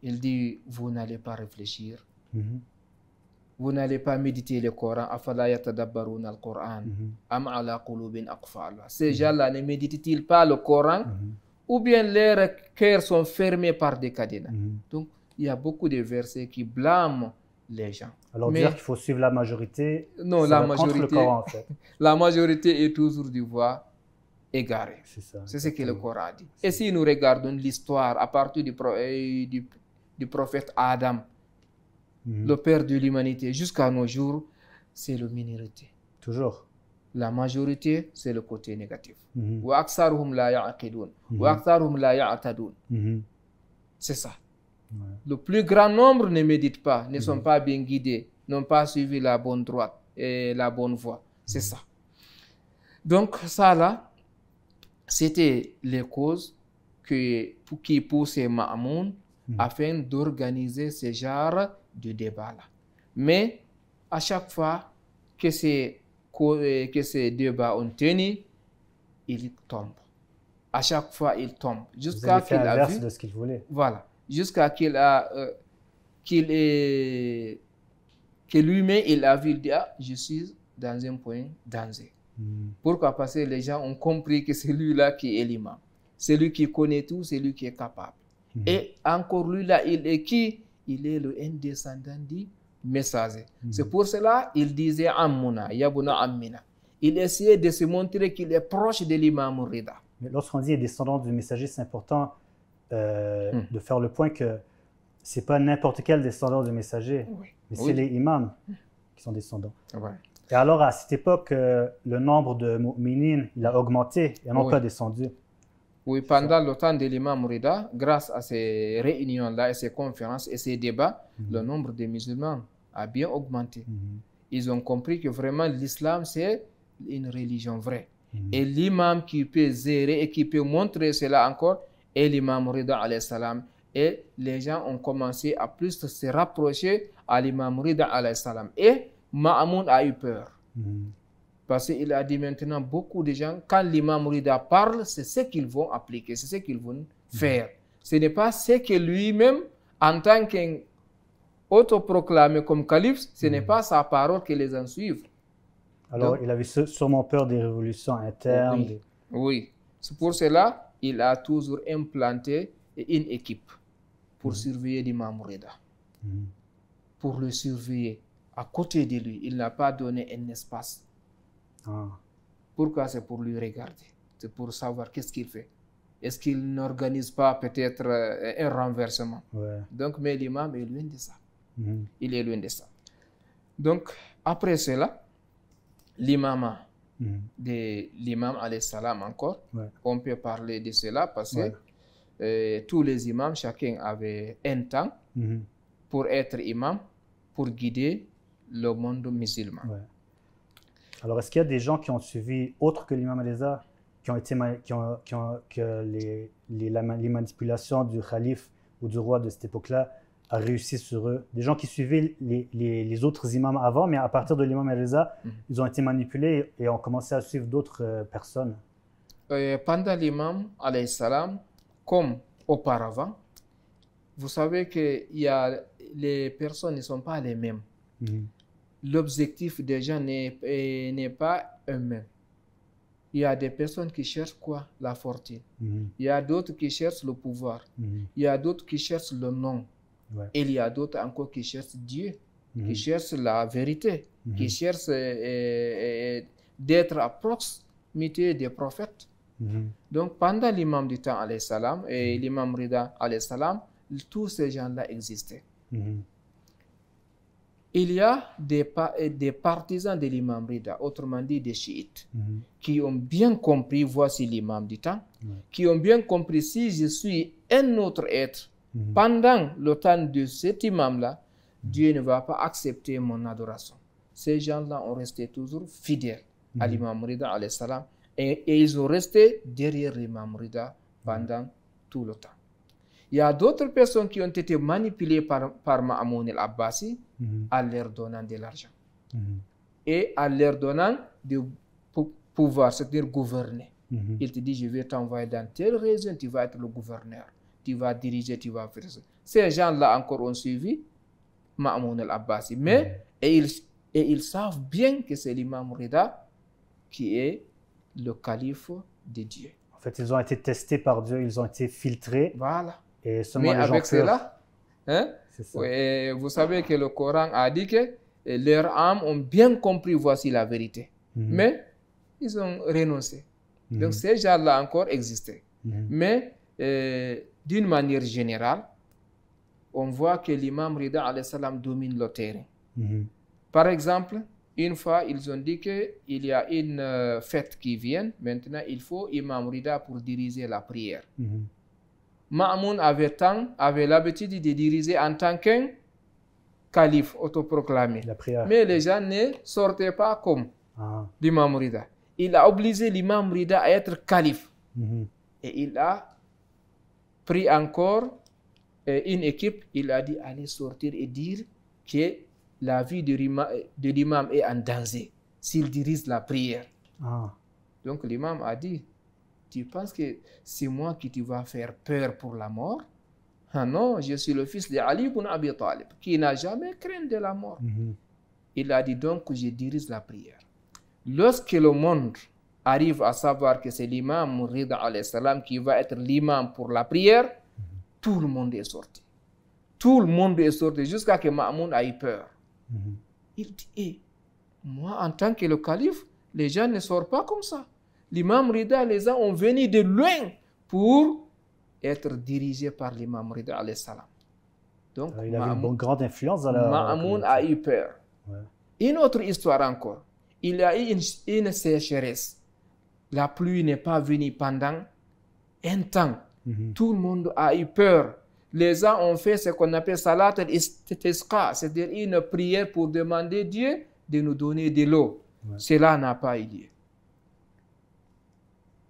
Il dit, vous n'allez pas réfléchir. Vous n'allez pas méditer le Coran. Afala yatadabbaruna al-Qur'an. Am ala qulubin aqfalha. Ces gens-là ne méditent-ils pas le Coran? Ou bien leurs cœurs sont fermés par des cadenas? Donc, il y a beaucoup de versets qui blâment les gens. Alors, dire qu'il faut suivre la majorité, non, ça la va contre majorité, le Coran, en fait. la majorité est toujours du voie égarée. C'est ce que le Coran dit. Et si nous regardons l'histoire à partir du prophète Adam, le père de l'humanité, jusqu'à nos jours, c'est la minorité. Toujours. La majorité, c'est le côté négatif. Wa aktharuhum la ya'qilun, wa aktharuhum la ya'tadun. C'est ça. Le plus grand nombre ne médite pas, ne sont pas bien guidés, n'ont pas suivi la bonne droite et la bonne voie. C'est ça. Donc ça là, c'était les causes qui poussaient Ma'moun afin d'organiser ce genre de débat-là. Mais à chaque fois que ces débats ont tenu, il tombe. À chaque fois, il tombe. Jusqu'à qu'il a vu de ce qu'il voulait. Voilà. Jusqu'à que lui-même, il a vu, il dit, ah, je suis dans un point danger. Pourquoi? Parce que les gens ont compris que c'est lui-là qui est l'imam. C'est lui qui connaît tout, c'est lui qui est capable. Et encore lui-là, il est qui? Il est le descendant du messager. C'est pour cela qu'il disait Ammuna, Yabuna Ammina. Il essayait de se montrer qu'il est proche de l'imam Rida. Mais lorsqu'on dit descendant du messager, c'est important de faire le point que ce n'est pas n'importe quel descendant du messager, mais c'est les imams qui sont descendants. Et alors, à cette époque, le nombre de mu'minin, il a augmenté et non pas descendu. Oui, pendant le temps de l'imam Rida, grâce à ces réunions-là et ces conférences et ces débats, le nombre de musulmans a bien augmenté. Ils ont compris que vraiment l'islam, c'est une religion vraie. Et l'imam qui peut gérer et qui peut montrer cela encore est l'imam Rida alayhi salam. Et les gens ont commencé à plus se rapprocher à l'imam Rida alayhi salam. Et Ma'moun a eu peur. Parce qu'il a dit maintenant, beaucoup de gens, quand l'imam Rida parle, c'est ce qu'ils vont appliquer, c'est ce qu'ils vont faire. Ce n'est pas ce que lui-même, en tant qu'autoproclamé comme calife, ce n'est pas sa parole que les gens suivent. Alors, il avait sûrement peur des révolutions internes. Oui. C'est pour cela qu'il a toujours implanté une équipe pour surveiller l'imam Rida. Pour le surveiller. À côté de lui, il n'a pas donné un espace. Pourquoi? C'est pour lui regarder. C'est pour savoir qu'est-ce qu'il fait. Est-ce qu'il n'organise pas peut-être un renversement? Donc, mais l'imam est loin de ça. Il est loin de ça. Donc, après cela, l'imam de l'imam alayhi salam encore, on peut parler de cela parce que tous les imams, chacun avait un temps pour être imam, pour guider le monde musulman. Alors, est-ce qu'il y a des gens qui ont suivi, autres que l'imam Reza, que les manipulations du calife ou du roi de cette époque-là a réussi sur eux? Des gens qui suivaient les autres imams avant, mais à partir de l'imam Reza, ils ont été manipulés et ont commencé à suivre d'autres personnes. Pendant l'imam alayhi salam, comme auparavant, vous savez que les personnes ne sont pas les mêmes. L'objectif des gens n'est pas eux-mêmes. Il y a des personnes qui cherchent quoi? La fortune. Il y a d'autres qui cherchent le pouvoir. Il y a d'autres qui cherchent le nom. Et il y a d'autres encore qui cherchent Dieu, qui cherchent la vérité, qui cherchent d'être à proximité des prophètes. Donc pendant l'imam du temps alayhi salam et l'imam Rida alayhi salam, tous ces gens-là existaient. Il y a des partisans de l'imam Rida, autrement dit des chiites, qui ont bien compris, voici l'imam du temps, qui ont bien compris, si je suis un autre être, pendant le temps de cet imam-là, Dieu ne va pas accepter mon adoration. Ces gens-là ont resté toujours fidèles à l'imam Rida alayhi salam et ils ont resté derrière l'imam Rida pendant tout le temps. Il y a d'autres personnes qui ont été manipulées par Ma'moun al-Abbasi en leur donnant de l'argent et en leur donnant du pouvoir, c'est-à-dire gouverner. Il te dit, je vais t'envoyer dans telle région, tu vas être le gouverneur, tu vas diriger, tu vas faire ça. Ces gens-là encore ont suivi Ma'moun al-Abbasi. Mais, et ils savent bien que c'est l'imam Rida qui est le calife de Dieu. En fait, ils ont été testés par Dieu, ils ont été filtrés. Voilà. Et seulement Mais les gens avec purs, cela, hein, c'est ça. ouais, vous savez que le Coran a dit que leurs âmes ont bien compris, voici la vérité. Mais ils ont renoncé. Donc ces gens-là encore existaient. Mais d'une manière générale, on voit que l'imam Rida alayhi salam domine le terrain. Par exemple, une fois, ils ont dit qu'il y a une fête qui vient. Maintenant, il faut imam Rida pour diriger la prière. Ma'moun avait l'habitude de diriger en tant qu'un calife autoproclamé. La prière. Mais les gens ne sortaient pas comme l'imam Rida. Il a obligé l'imam Rida à être calife. Et il a pris encore une équipe. Il a dit allez sortir et dire que la vie de l'imam est en danger s'il dirige la prière. Donc l'imam a dit, tu penses que c'est moi qui te va faire peur pour la mort? Ah non, je suis le fils de Ali ibn Abi Talib, qui n'a jamais craint de la mort. Il a dit donc que je dirige la prière. Lorsque le monde arrive à savoir que c'est l'imam Rida alayhi salam qui va être l'imam pour la prière, tout le monde est sorti. Tout le monde est sorti jusqu'à ce que Ma'moun ait peur. Il dit, moi en tant que le calife, les gens ne sortent pas comme ça. L'imam Rida, les gens ont venu de loin pour être dirigés par l'imam Rida alayhi salam. Donc, il avait une grande influence dans la Ma'moun a eu peur. Une autre histoire encore. Il y a eu une sécheresse. La pluie n'est pas venue pendant un temps. Tout le monde a eu peur. Les gens ont fait ce qu'on appelle salat al-istisqa, c'est-à-dire une prière pour demander Dieu de nous donner de l'eau. Cela n'a pas eu lieu.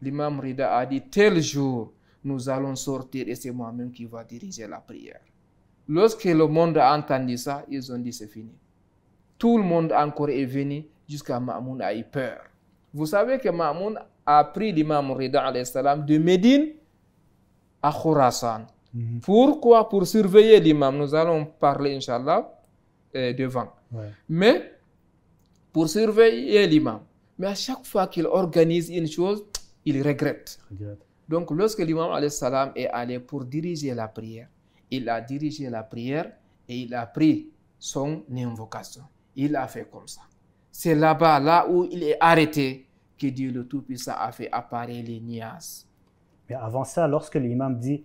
L'imam Rida a dit, tel jour, nous allons sortir et c'est moi-même qui va diriger la prière. Lorsque le monde a entendu ça, ils ont dit c'est fini. Tout le monde encore est venu jusqu'à Ma'moun a eu peur. Vous savez que Ma'moun a pris l'imam Rida alayhi salam de Médine à Khurasan. Pourquoi? Pour surveiller l'imam. Nous allons parler, Inch'Allah, devant. Mais, pour surveiller l'imam. Mais à chaque fois qu'il organise une chose, il regrette. Donc, lorsque l'imam alayhi salam est allé pour diriger la prière, il a dirigé la prière et il a pris son invocation. Il a fait comme ça. C'est là-bas, là où il est arrêté, que Dieu le Tout-Puissant a fait apparaître les nias. Mais avant ça, lorsque l'imam dit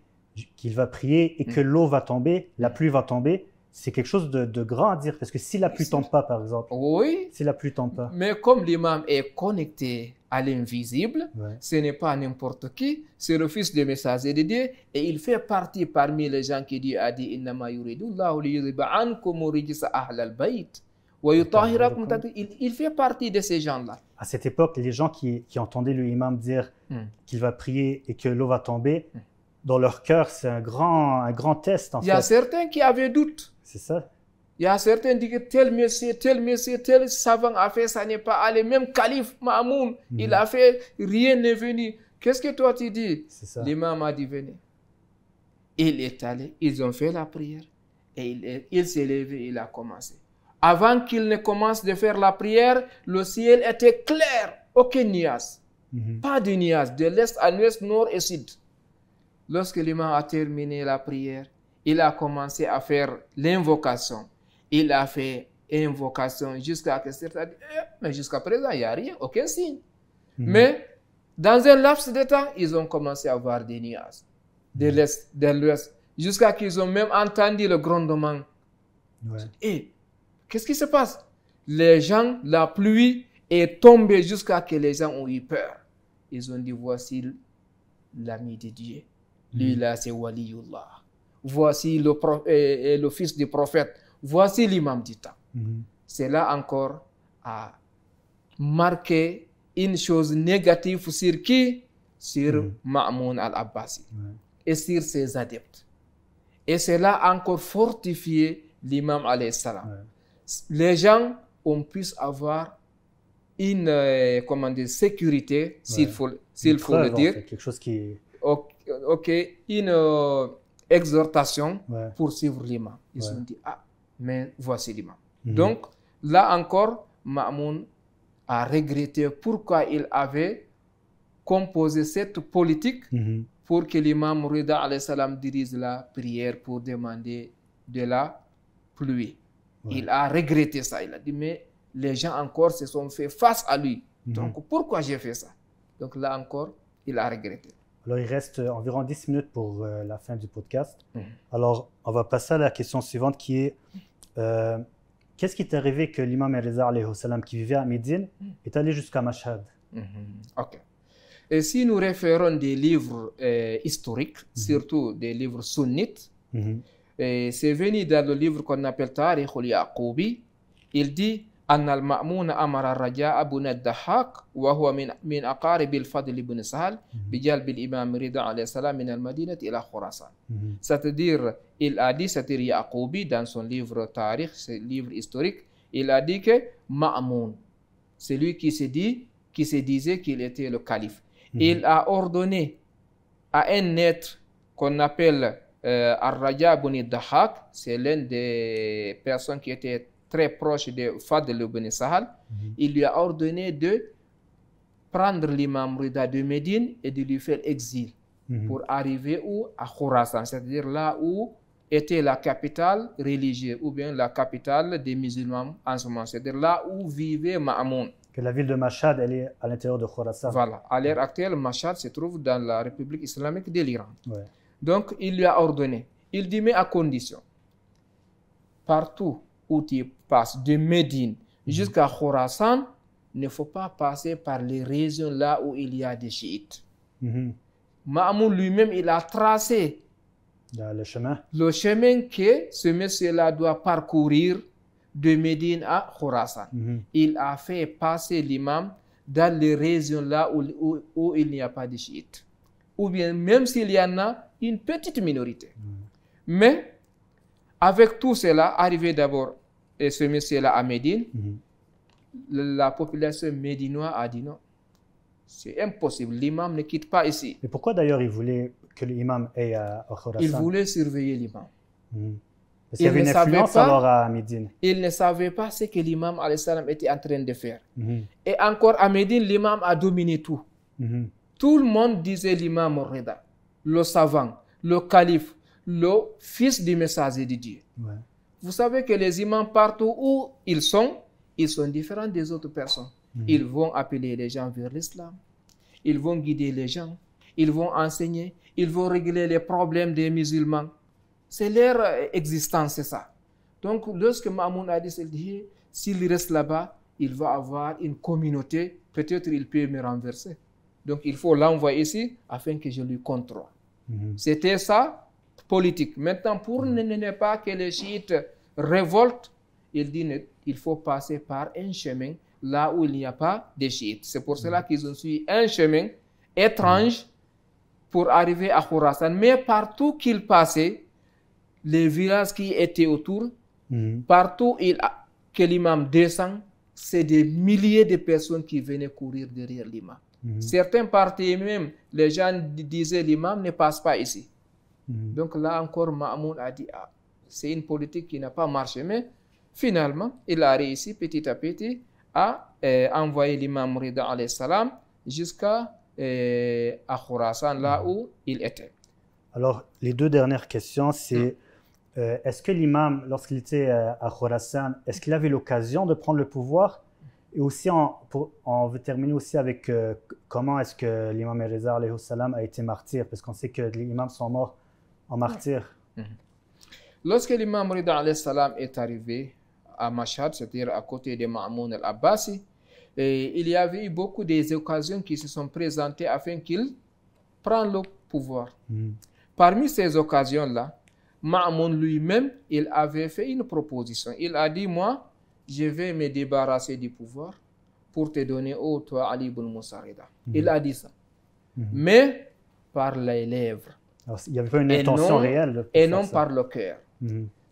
qu'il va prier et que l'eau va tomber, la pluie va tomber, c'est quelque chose de grand à dire. Parce que si la pluie ne tombe pas, par exemple. Oui. Si la pluie ne tombe pas. Mais comme l'imam est connecté à l'invisible, ce n'est pas n'importe qui, c'est le fils du messager de Dieu et il fait partie parmi les gens qui Dieu a dit Innama yuridullahu liyudhiba ankum rijsa ahlal bayt wa yutahhirakum tatheera. Il fait partie de ces gens-là. À cette époque, les gens qui entendaient l'imam dire qu'il va prier et que l'eau va tomber, dans leur cœur, c'est un grand test en fait. Il y a certains qui avaient doute. C'est ça. Il y a certains qui disent que tel monsieur, tel savant a fait, ça n'est pas allé. Même calife Ma'moun, il a fait, rien n'est venu. Qu'est-ce que toi tu dis? L'imam a dit venez. Il est allé, ils ont fait la prière. Et il s'est levé, il a commencé. Avant qu'il ne commence de faire la prière, le ciel était clair. Aucun nuage. Pas de nuage, de l'est à l'ouest, nord et sud. Lorsque l'imam a terminé la prière, il a commencé à faire l'invocation. Il a fait invocation jusqu'à ce que mais jusqu'à présent, il n'y a rien, aucun signe. Mais dans un laps de temps, ils ont commencé à voir des nuages de l'est, de l'ouest, jusqu'à qu'ils ont même entendu le grondement. Et qu'est-ce qui se passe? Les gens, la pluie est tombée jusqu'à ce que les gens ont eu peur. Ils ont dit voici l'ami de Dieu. Lui là, c'est Waliyullah. Voici le fils du prophète. Voici l'imam du temps. C'est là encore à marquer une chose négative sur qui? Sur Ma'moun al-Abbasi et sur ses adeptes. Et c'est là encore fortifié l'imam alayhi salam. Les gens ont pu avoir une sécurité, s'il faut le dire. Quelque chose qui... une exhortation pour suivre l'imam. Ils ont dit, mais voici l'imam. Donc, là encore, Ma'moun a regretté pourquoi il avait composé cette politique pour que l'imam Rida alayhi salam dirige la prière pour demander de la pluie. Il a regretté ça. Il a dit, mais les gens encore se sont fait face à lui. Donc, pourquoi j'ai fait ça? Donc là encore, il a regretté. Alors, il reste environ 10 minutes pour la fin du podcast. Alors, on va passer à la question suivante qui est qu'est-ce qui est arrivé que l'imam Rida alayhi salam qui vivait à Médine est allé jusqu'à Mashhad? Ok. Et si nous référons des livres historiques, surtout des livres sunnites, c'est venu dans le livre qu'on appelle Tariq al-Yaqoubi, il dit أن المأمون أمر الرجاء بن الضحاك وهو من أقارب الفضل بن سهل بجلب الإمام رضا عليه السلام من المدينة إلى خراسان. C'est-à-dire, il a dit, c'est-à-dire Yaqoubi dans son livre Tariq, ce livre historique, il a dit que Ma'moun, c'est lui qui se disait qu'il était le calife. Il a ordonné à un être qu'on appelle Ar-Raja ibn Dahak, c'est l'une des personnes qui était très proche de Fadl ibn Sahal, il lui a ordonné de prendre l'imam Rida de Médine et de lui faire exil pour arriver où? À Khurasan, c'est-à-dire là où était la capitale religieuse ou bien la capitale des musulmans en ce moment, c'est-à-dire là où vivait Ma'moun. Que la ville de Mashhad, elle est à l'intérieur de Khurasan. Voilà. À l'heure actuelle, Mashhad se trouve dans la République islamique de l'Iran. Donc, il lui a ordonné. Il dit, mais à condition, partout où tu passes, de Médine jusqu'à Khurasan, il ne faut pas passer par les régions là où il y a des chiites. Ma'moun lui-même, il a tracé le chemin que ce monsieur-là doit parcourir de Médine à Khurasan. Il a fait passer l'imam dans les régions là où il n'y a pas de chiites. Ou bien, même s'il y en a, une petite minorité. Mais, avec tout cela, arrivé d'abord, et ce monsieur-là à Médine, la population médinoise a dit non. C'est impossible, l'imam ne quitte pas ici. Mais pourquoi d'ailleurs il voulait que l'imam aille à Khurasan? Il voulait surveiller l'imam. Parce qu'il y avait une influence alors à Médine. Il ne savait pas ce que l'imam était en train de faire. Et encore à Médine, l'imam a dominé tout. Tout le monde disait l'imam Rida, le savant, le calife, le fils du messager de Dieu. Vous savez que les imams partout où ils sont différents des autres personnes. Ils vont appeler les gens vers l'islam. Ils vont guider les gens. Ils vont enseigner. Ils vont régler les problèmes des musulmans. C'est leur existence, c'est ça. Donc, lorsque Ma'moun a dit, s'il reste là-bas, il va avoir une communauté. Peut-être il peut me renverser. Donc, il faut l'envoyer ici afin que je lui contrôle. C'était ça, politique. Maintenant, pour ne pas que les chiites révoltent, il dit il faut passer par un chemin là où il n'y a pas de chiites. C'est pour cela qu'ils ont suivi un chemin étrange pour arriver à Khurasan. Mais partout qu'ils passaient, les villages qui étaient autour, partout que l'imam descend, c'est des milliers de personnes qui venaient courir derrière l'imam. Certains parties même, les gens disaient l'imam ne passe pas ici. Donc là encore, Ma'moun a dit, c'est une politique qui n'a pas marché. Mais finalement, il a réussi petit à petit à envoyer l'imam Rida alayhi salam jusqu'à Khurasan, là où il était. Alors, les deux dernières questions, c'est est-ce que l'imam, lorsqu'il était à Khurasan, est-ce qu'il avait l'occasion de prendre le pouvoir? Et aussi, on veut terminer aussi avec comment est-ce que l'imam Rida alayhi salam a été martyr, parce qu'on sait que les imams sont morts en martyr. Lorsque l'imam Rida alayhi salam est arrivé à Mashhad, c'est-à-dire à côté de Ma'moun al-Abbasi, il y avait eu beaucoup d'occasions qui se sont présentées afin qu'il prenne le pouvoir. Parmi ces occasions-là, Ma'moun lui-même, il avait fait une proposition. Il a dit, moi, je vais me débarrasser du pouvoir pour te donner, toi, Ali ibn Musa Rida. Il a dit ça. Mais par les lèvres. Alors, il n'y avait pas une intention réelle. Et non par le cœur.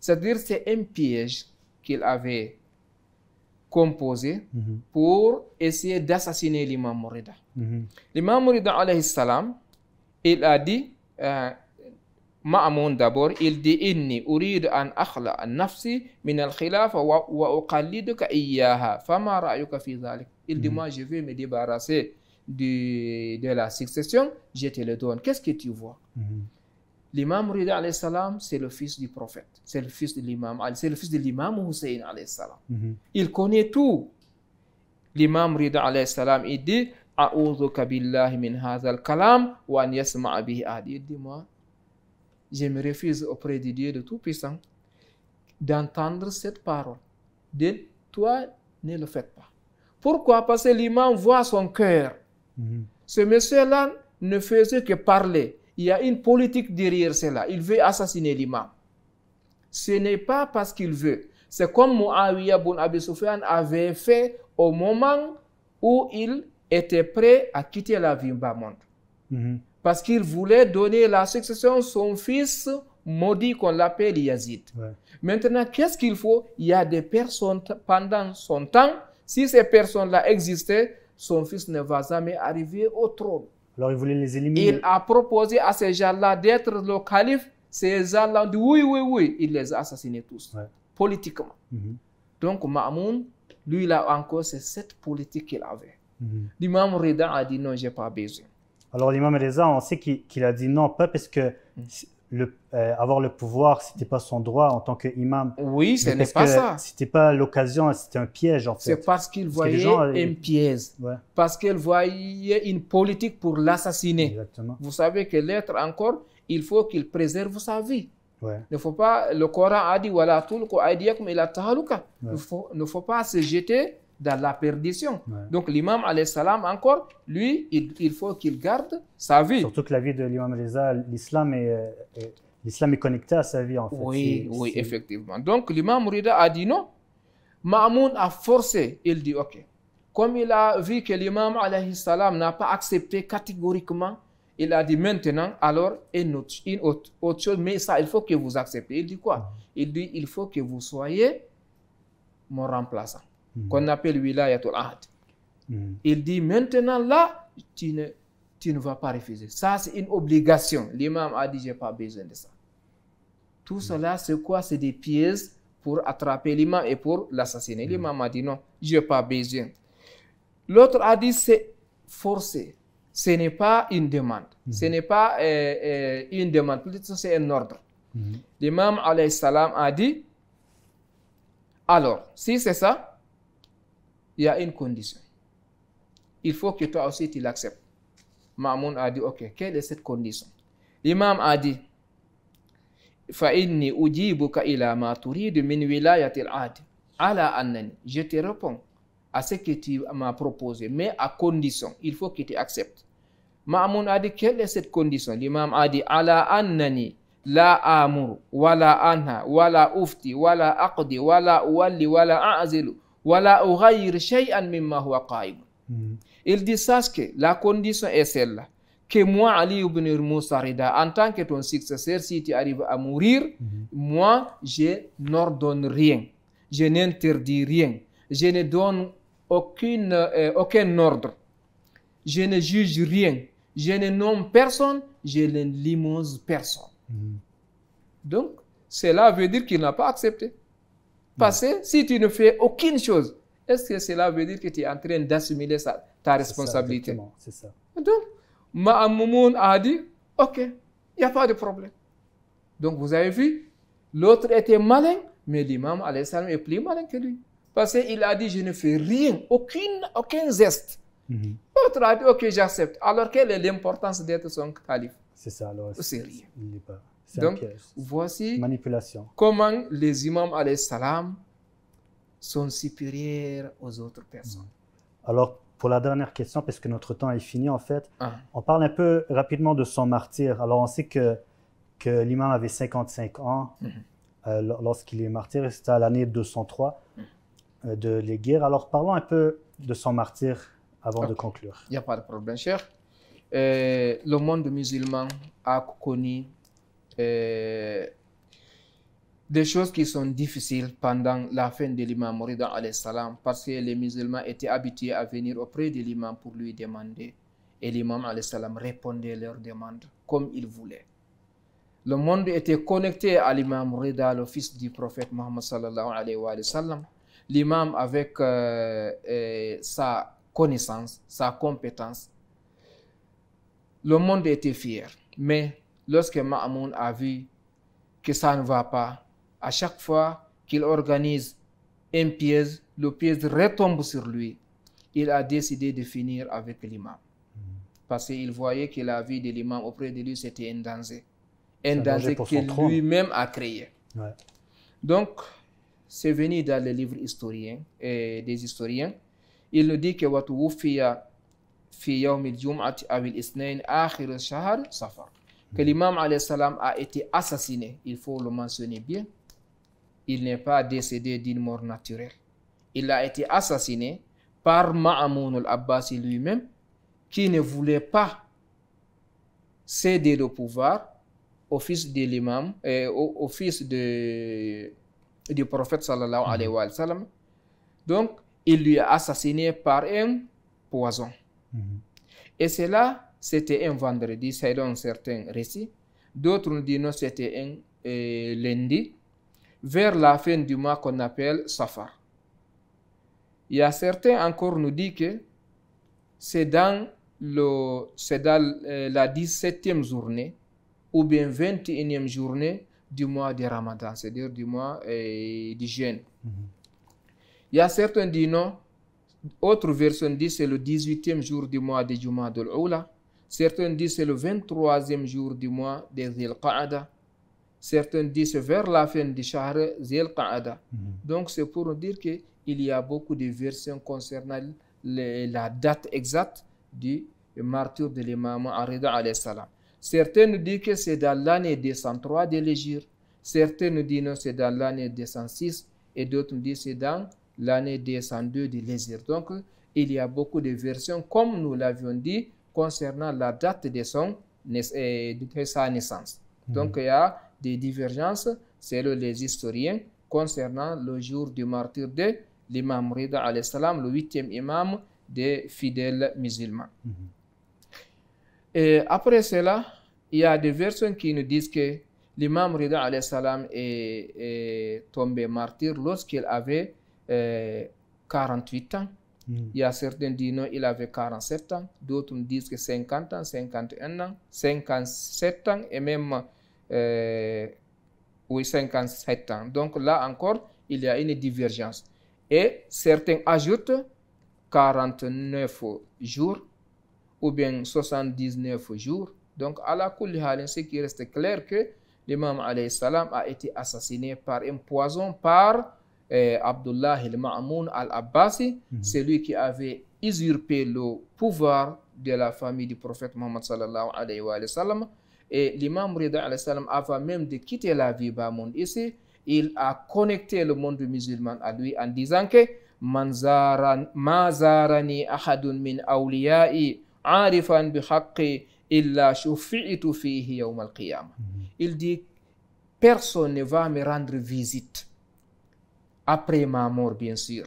C'est-à-dire c'est un piège qu'il avait composé pour essayer d'assassiner l'imam Rida. L'imam Rida alayhi salam, il a dit, Ma'amoun d'abord, il dit inni uridu an akhla an nafsi min al khilafa wa uqalliduka iyyaha fama ra'yuka fi dhalik. Il dit moi je vais me débarrasser de la succession, je te le donne. Qu'est-ce que tu vois? L'imam Rida alayhi salam, c'est le fils du prophète, c'est le fils de l'imam Ali, c'est le fils de l'imam Hussein alayhi salam. Il connaît tout. L'imam Rida alayhi salam, il dit a'udhuka billahi min hadha al-kalam wa an yasma'a bihi ahadi. Il dit moi je me refuse auprès de Dieu de Tout-Puissant d'entendre cette parole. Toi, ne le faites pas. Pourquoi? Parce que l'imam voit son cœur. Ce monsieur-là ne faisait que parler. Il y a une politique derrière cela. Il veut assassiner l'imam. Ce n'est pas parce qu'il veut. C'est comme Muawiyah ibn Abi Sufyan avait fait au moment où il était prêt à quitter la vie bas monde. Parce qu'il voulait donner la succession à son fils maudit qu'on l'appelle Yazid. Maintenant, qu'est-ce qu'il faut? Il y a des personnes pendant son temps, si ces personnes-là existaient, son fils ne va jamais arriver au trône. Alors il voulait les éliminer. Il a proposé à ces gens-là d'être le calife. Ces gens-là ont dit oui. Il les a assassinés tous, politiquement. Donc Ma'amoun, lui là encore, c'est cette politique qu'il avait. L'imam Rida a dit non, j'ai pas besoin. Alors l'imam Reza, on sait qu'il a dit non, pas parce que avoir le pouvoir, c'était pas son droit en tant qu'imam. Oui, ce n'est pas ça. C'était pas l'occasion, c'était un piège en fait. C'est parce qu'il voyait un piège. Parce qu'il voyait une politique pour l'assassiner. Exactement. Vous savez que l'être encore, il faut qu'il préserve sa vie. Il ne faut pas, le Coran a dit, voilà, tout le Coran a dit, il ne faut pas se jeter dans la perdition. Donc l'imam alayhi salam encore, lui, il faut qu'il garde sa vie. Surtout que la vie de l'imam Reza, l'islam est connecté à sa vie en fait. Oui, effectivement. Donc l'imam Rida a dit non. Ma'amoun a forcé. Il dit ok. Comme il a vu que l'imam alayhi salam n'a pas accepté catégoriquement, il a dit maintenant, alors une autre chose, mais ça, il faut que vous acceptez. Il dit quoi? Il dit il faut que vous soyez mon remplaçant. Qu'on appelle wilayatul ahd. Il dit maintenant là, tu ne vas pas refuser. Ça, c'est une obligation. L'imam a dit, j'ai pas besoin de ça. Tout cela, c'est quoi? C'est des pièges pour attraper l'imam et pour l'assassiner. L'imam a dit non, j'ai pas besoin. L'autre a dit, c'est forcé. Ce n'est pas une demande. Ce n'est pas une demande. Plutôt, c'est un ordre. L'imam alayhi salam a dit, alors, si c'est ça, il y a une condition. Il faut que toi aussi tu l'acceptes. Ma'amoun a dit, ok, quelle est cette condition? L'imam a dit, فَإِنِّي أُجِيبُكَ إِلَى مَا تُرِيدُ مِنْ وِلَايَةِ الْعَادِ عَلَى أَنَّنِي. Je te réponds à ce que tu m'as proposé, mais à condition, il faut que tu acceptes. Ma'amoun a dit, quelle est cette condition? L'imam a dit, عَلَى أَنَّنِي لا آمر ولا أنهى ولا أفتي ولا أقضي ولا أولي ولا أعزل ولا أغير شيئا مما هو قائم. Il dit, sache que la condition est celle-là, que moi, Ali ibn Moussa Rida, en tant que ton successeur, si tu arrives à mourir, moi, je n'ordonne rien, je n'interdis rien, je ne donne aucun ordre, je ne juge rien, je ne nomme personne, je ne limose personne. Donc, cela veut dire qu'il n'a pas accepté. Parce que si tu ne fais aucune chose, est-ce que cela veut dire que tu es en train d'assumer ta responsabilité? C'est ça. Donc, Ma'amoun a dit, ok, il n'y a pas de problème. Donc, vous avez vu, l'autre était malin, mais l'imam alayhi salam est plus malin que lui. Parce qu'il a dit, je ne fais rien, aucun geste. L'autre a dit, ok, j'accepte. Alors, quelle est l'importance d'être son calife? C'est ça, alors. C'est rien. C'est donc, voici manipulation. Comment les imams alayhi salam sont supérieurs aux autres personnes. Alors, pour la dernière question, parce que notre temps est fini en fait, on parle un peu rapidement de son martyr. Alors, on sait que l'imam avait 55 ans lorsqu'il est martyr, c'était à l'année 203 de l'Hégire. Alors, parlons un peu de son martyr avant de conclure. Il n'y a pas de problème, cher. Le monde musulman a connu des choses qui sont difficiles pendant la fin de l'imam Rida alayhi salam, parce que les musulmans étaient habitués à venir auprès de l'imam pour lui demander, et l'imam alayhi salam répondait leurs demandes comme il voulait. Le monde était connecté à l'imam Rida, le fils du prophète Mohammed sallallahu alayhi wa sallam. L'imam avec sa connaissance, sa compétence. Le monde était fier. Mais lorsque Ma'amoun a vu que ça ne va pas, à chaque fois qu'il organise un piège, le piège retombe sur lui. Il a décidé de finir avec l'imam. Parce qu'il voyait que la vie de l'imam auprès de lui, c'était un danger. Un danger qu'il lui-même a créé. Ouais. Donc, c'est venu dans les livres historiens et des historiens. Il nous dit que que l'imam alayhi salam a été assassiné. Il faut le mentionner bien. Il n'est pas décédé d'une mort naturelle. Il a été assassiné par Ma'amoun al-Abbasi lui-même, qui ne voulait pas céder le pouvoir au fils de l'imam, au fils du prophète sallallahu alayhi wa sallam. Donc, il lui a assassiné par un poison. Et cela, c'était un vendredi, selon certains récits. D'autres nous disent non, c'était un lundi, vers la fin du mois qu'on appelle Safar. Il y a certains encore nous disent que c'est dans la 17e journée ou bien 21e journée du mois de Ramadan, c'est-à-dire du mois du jeûne. Il y a certains qui disent non. Autre version dit c'est le 18e jour du mois de Jumadul Oula. Certains disent c'est le 23e jour du mois de Zil Qa'ada. Certains disent c'est vers la fin du Shahr Zil Qa'ada. Donc c'est pour nous dire qu'il y a beaucoup de versions concernant la date exacte du martyre de l'imam Rida alayhi salam. Certains nous disent que c'est dans l'année 203 de l'Hégire. Certains nous disent non, c'est dans l'année 206. Et d'autres nous disent c'est dans l'année 202 de l'Hégire. Donc, il y a beaucoup de versions, comme nous l'avions dit, concernant la date de sa naissance. Donc, il y a des divergences, selon les historiens, concernant le jour du martyre de l'imam Rida alayhi salam, le 8e imam des fidèles musulmans. Et après cela, il y a des versions qui nous disent que l'imam Rida alayhi salam est tombé martyr lorsqu'il avait 48 ans. Il y a certains qui disent non, il avait 47 ans. D'autres disent que 50 ans, 51 ans, 57 ans et même 57 ans. Donc là encore, il y a une divergence. Et certains ajoutent 49 jours ou bien 79 jours. Donc, à la kulli halin, ce qui reste clair que l'imam alayhi salam a été assassiné par un poison par Abdullah al-Ma'amoun al-Abbasi, celui qui avait usurpé le pouvoir de la famille du prophète Mohammed sallallahu alayhi wa sallam. Et l'imam Rida alayhi salam, avant même de quitter la vie bas monde ici, il a connecté le monde musulman à lui en disant que ma zarani ahadun min awliyai arifan bi haqqi illa shufi'tu fihi yawm al-qiyamah. Il dit personne ne va me rendre visite après ma mort, bien sûr.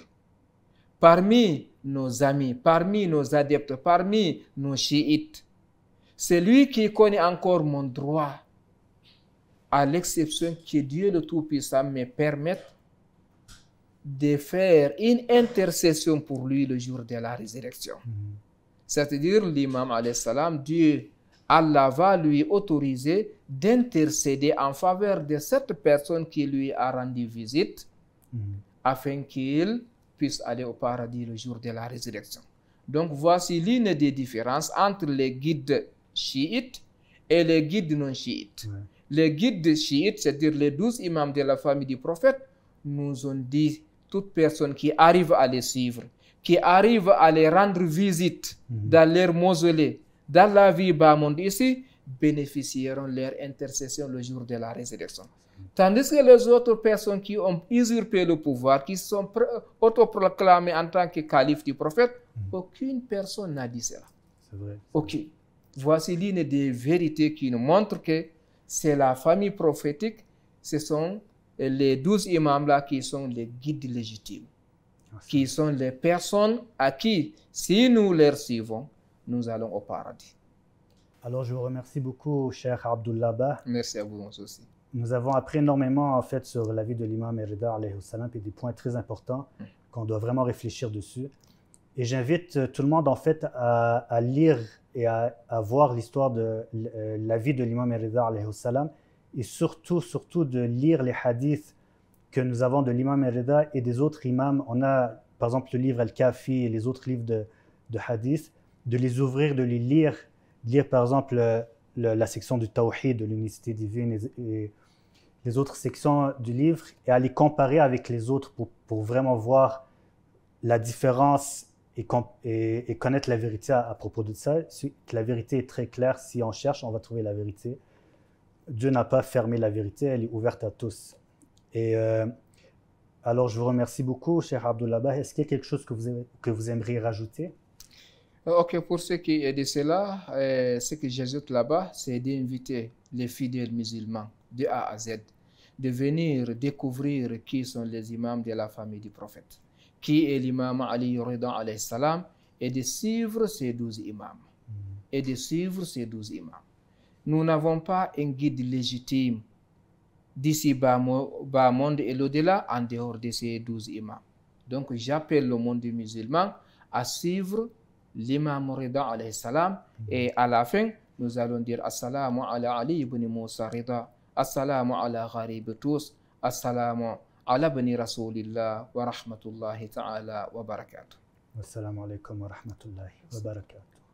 Parmi nos amis, parmi nos adeptes, parmi nos chiites, celui qui connaît encore mon droit, à l'exception que Dieu le Tout-Puissant me permette de faire une intercession pour lui le jour de la résurrection. C'est-à-dire l'imam alayhi salam, Dieu, Allah va lui autoriser d'intercéder en faveur de cette personne qui lui a rendu visite afin qu'il puisse aller au paradis le jour de la résurrection. Donc voici l'une des différences entre les guides chiites et les guides non chiites. Les guides chiites, c'est-à-dire les 12 imams de la famille du prophète, nous ont dit toute personne qui arrive à les suivre, qui arrive à les rendre visite dans leur mausolée, dans la vie bas monde ici, bénéficieront leur intercession le jour de la résurrection. Tandis que les autres personnes qui ont usurpé le pouvoir, qui sont autoproclamées en tant que calife du prophète, aucune personne n'a dit cela. C'est vrai. Ok. Voici l'une des vérités qui nous montre que c'est la famille prophétique, ce sont les 12 imams-là qui sont les guides légitimes, qui sont les personnes à qui, si nous les suivons, nous allons au paradis. Alors, je vous remercie beaucoup, cher Abdullah Bah. Merci à vous aussi. Nous avons appris énormément en fait sur la vie de l'imam Rida alayhi salam et des points très importants qu'on doit vraiment réfléchir dessus. Et j'invite tout le monde en fait à lire et à voir l'histoire de la vie de l'imam Rida alayhi salam et surtout de lire les hadiths que nous avons de l'imam Rida et des autres imams. On a par exemple le livre Al-Kafi et les autres livres de hadiths, de les ouvrir, de les lire par exemple la section du Tawhid, de l'unicité divine et les autres sections du livre et à les comparer avec les autres pour vraiment voir la différence et connaître la vérité à propos de ça. La vérité est très claire, si on cherche, on va trouver la vérité. Dieu n'a pas fermé la vérité, elle est ouverte à tous. Et alors je vous remercie beaucoup, cher Abdullah Bah. Est-ce qu'il y a quelque chose que vous aimeriez rajouter? Ok, pour ce qui est de cela, ce que j'ajoute là-bas, c'est d'inviter les fidèles musulmans de A à Z de venir découvrir qui sont les imams de la famille du prophète, qui est l'imam Ali Rida alayhi salam, et de suivre ces 12 imams. Et de suivre ces 12 imams. Nous n'avons pas un guide légitime d'ici bas monde et l'au-delà en dehors de ces 12 imams. Donc j'appelle le monde musulman à suivre l'imam Rida alayhi salam et à la fin nous allons dire assalamu ala Ali ibn Musa Rida, assalamu ala gharib tous, assalamu ala bani rasulillah wa rahmatullahi ta'ala wa barakatuh. Assalamu alaikum wa rahmatullahi wa barakatuh.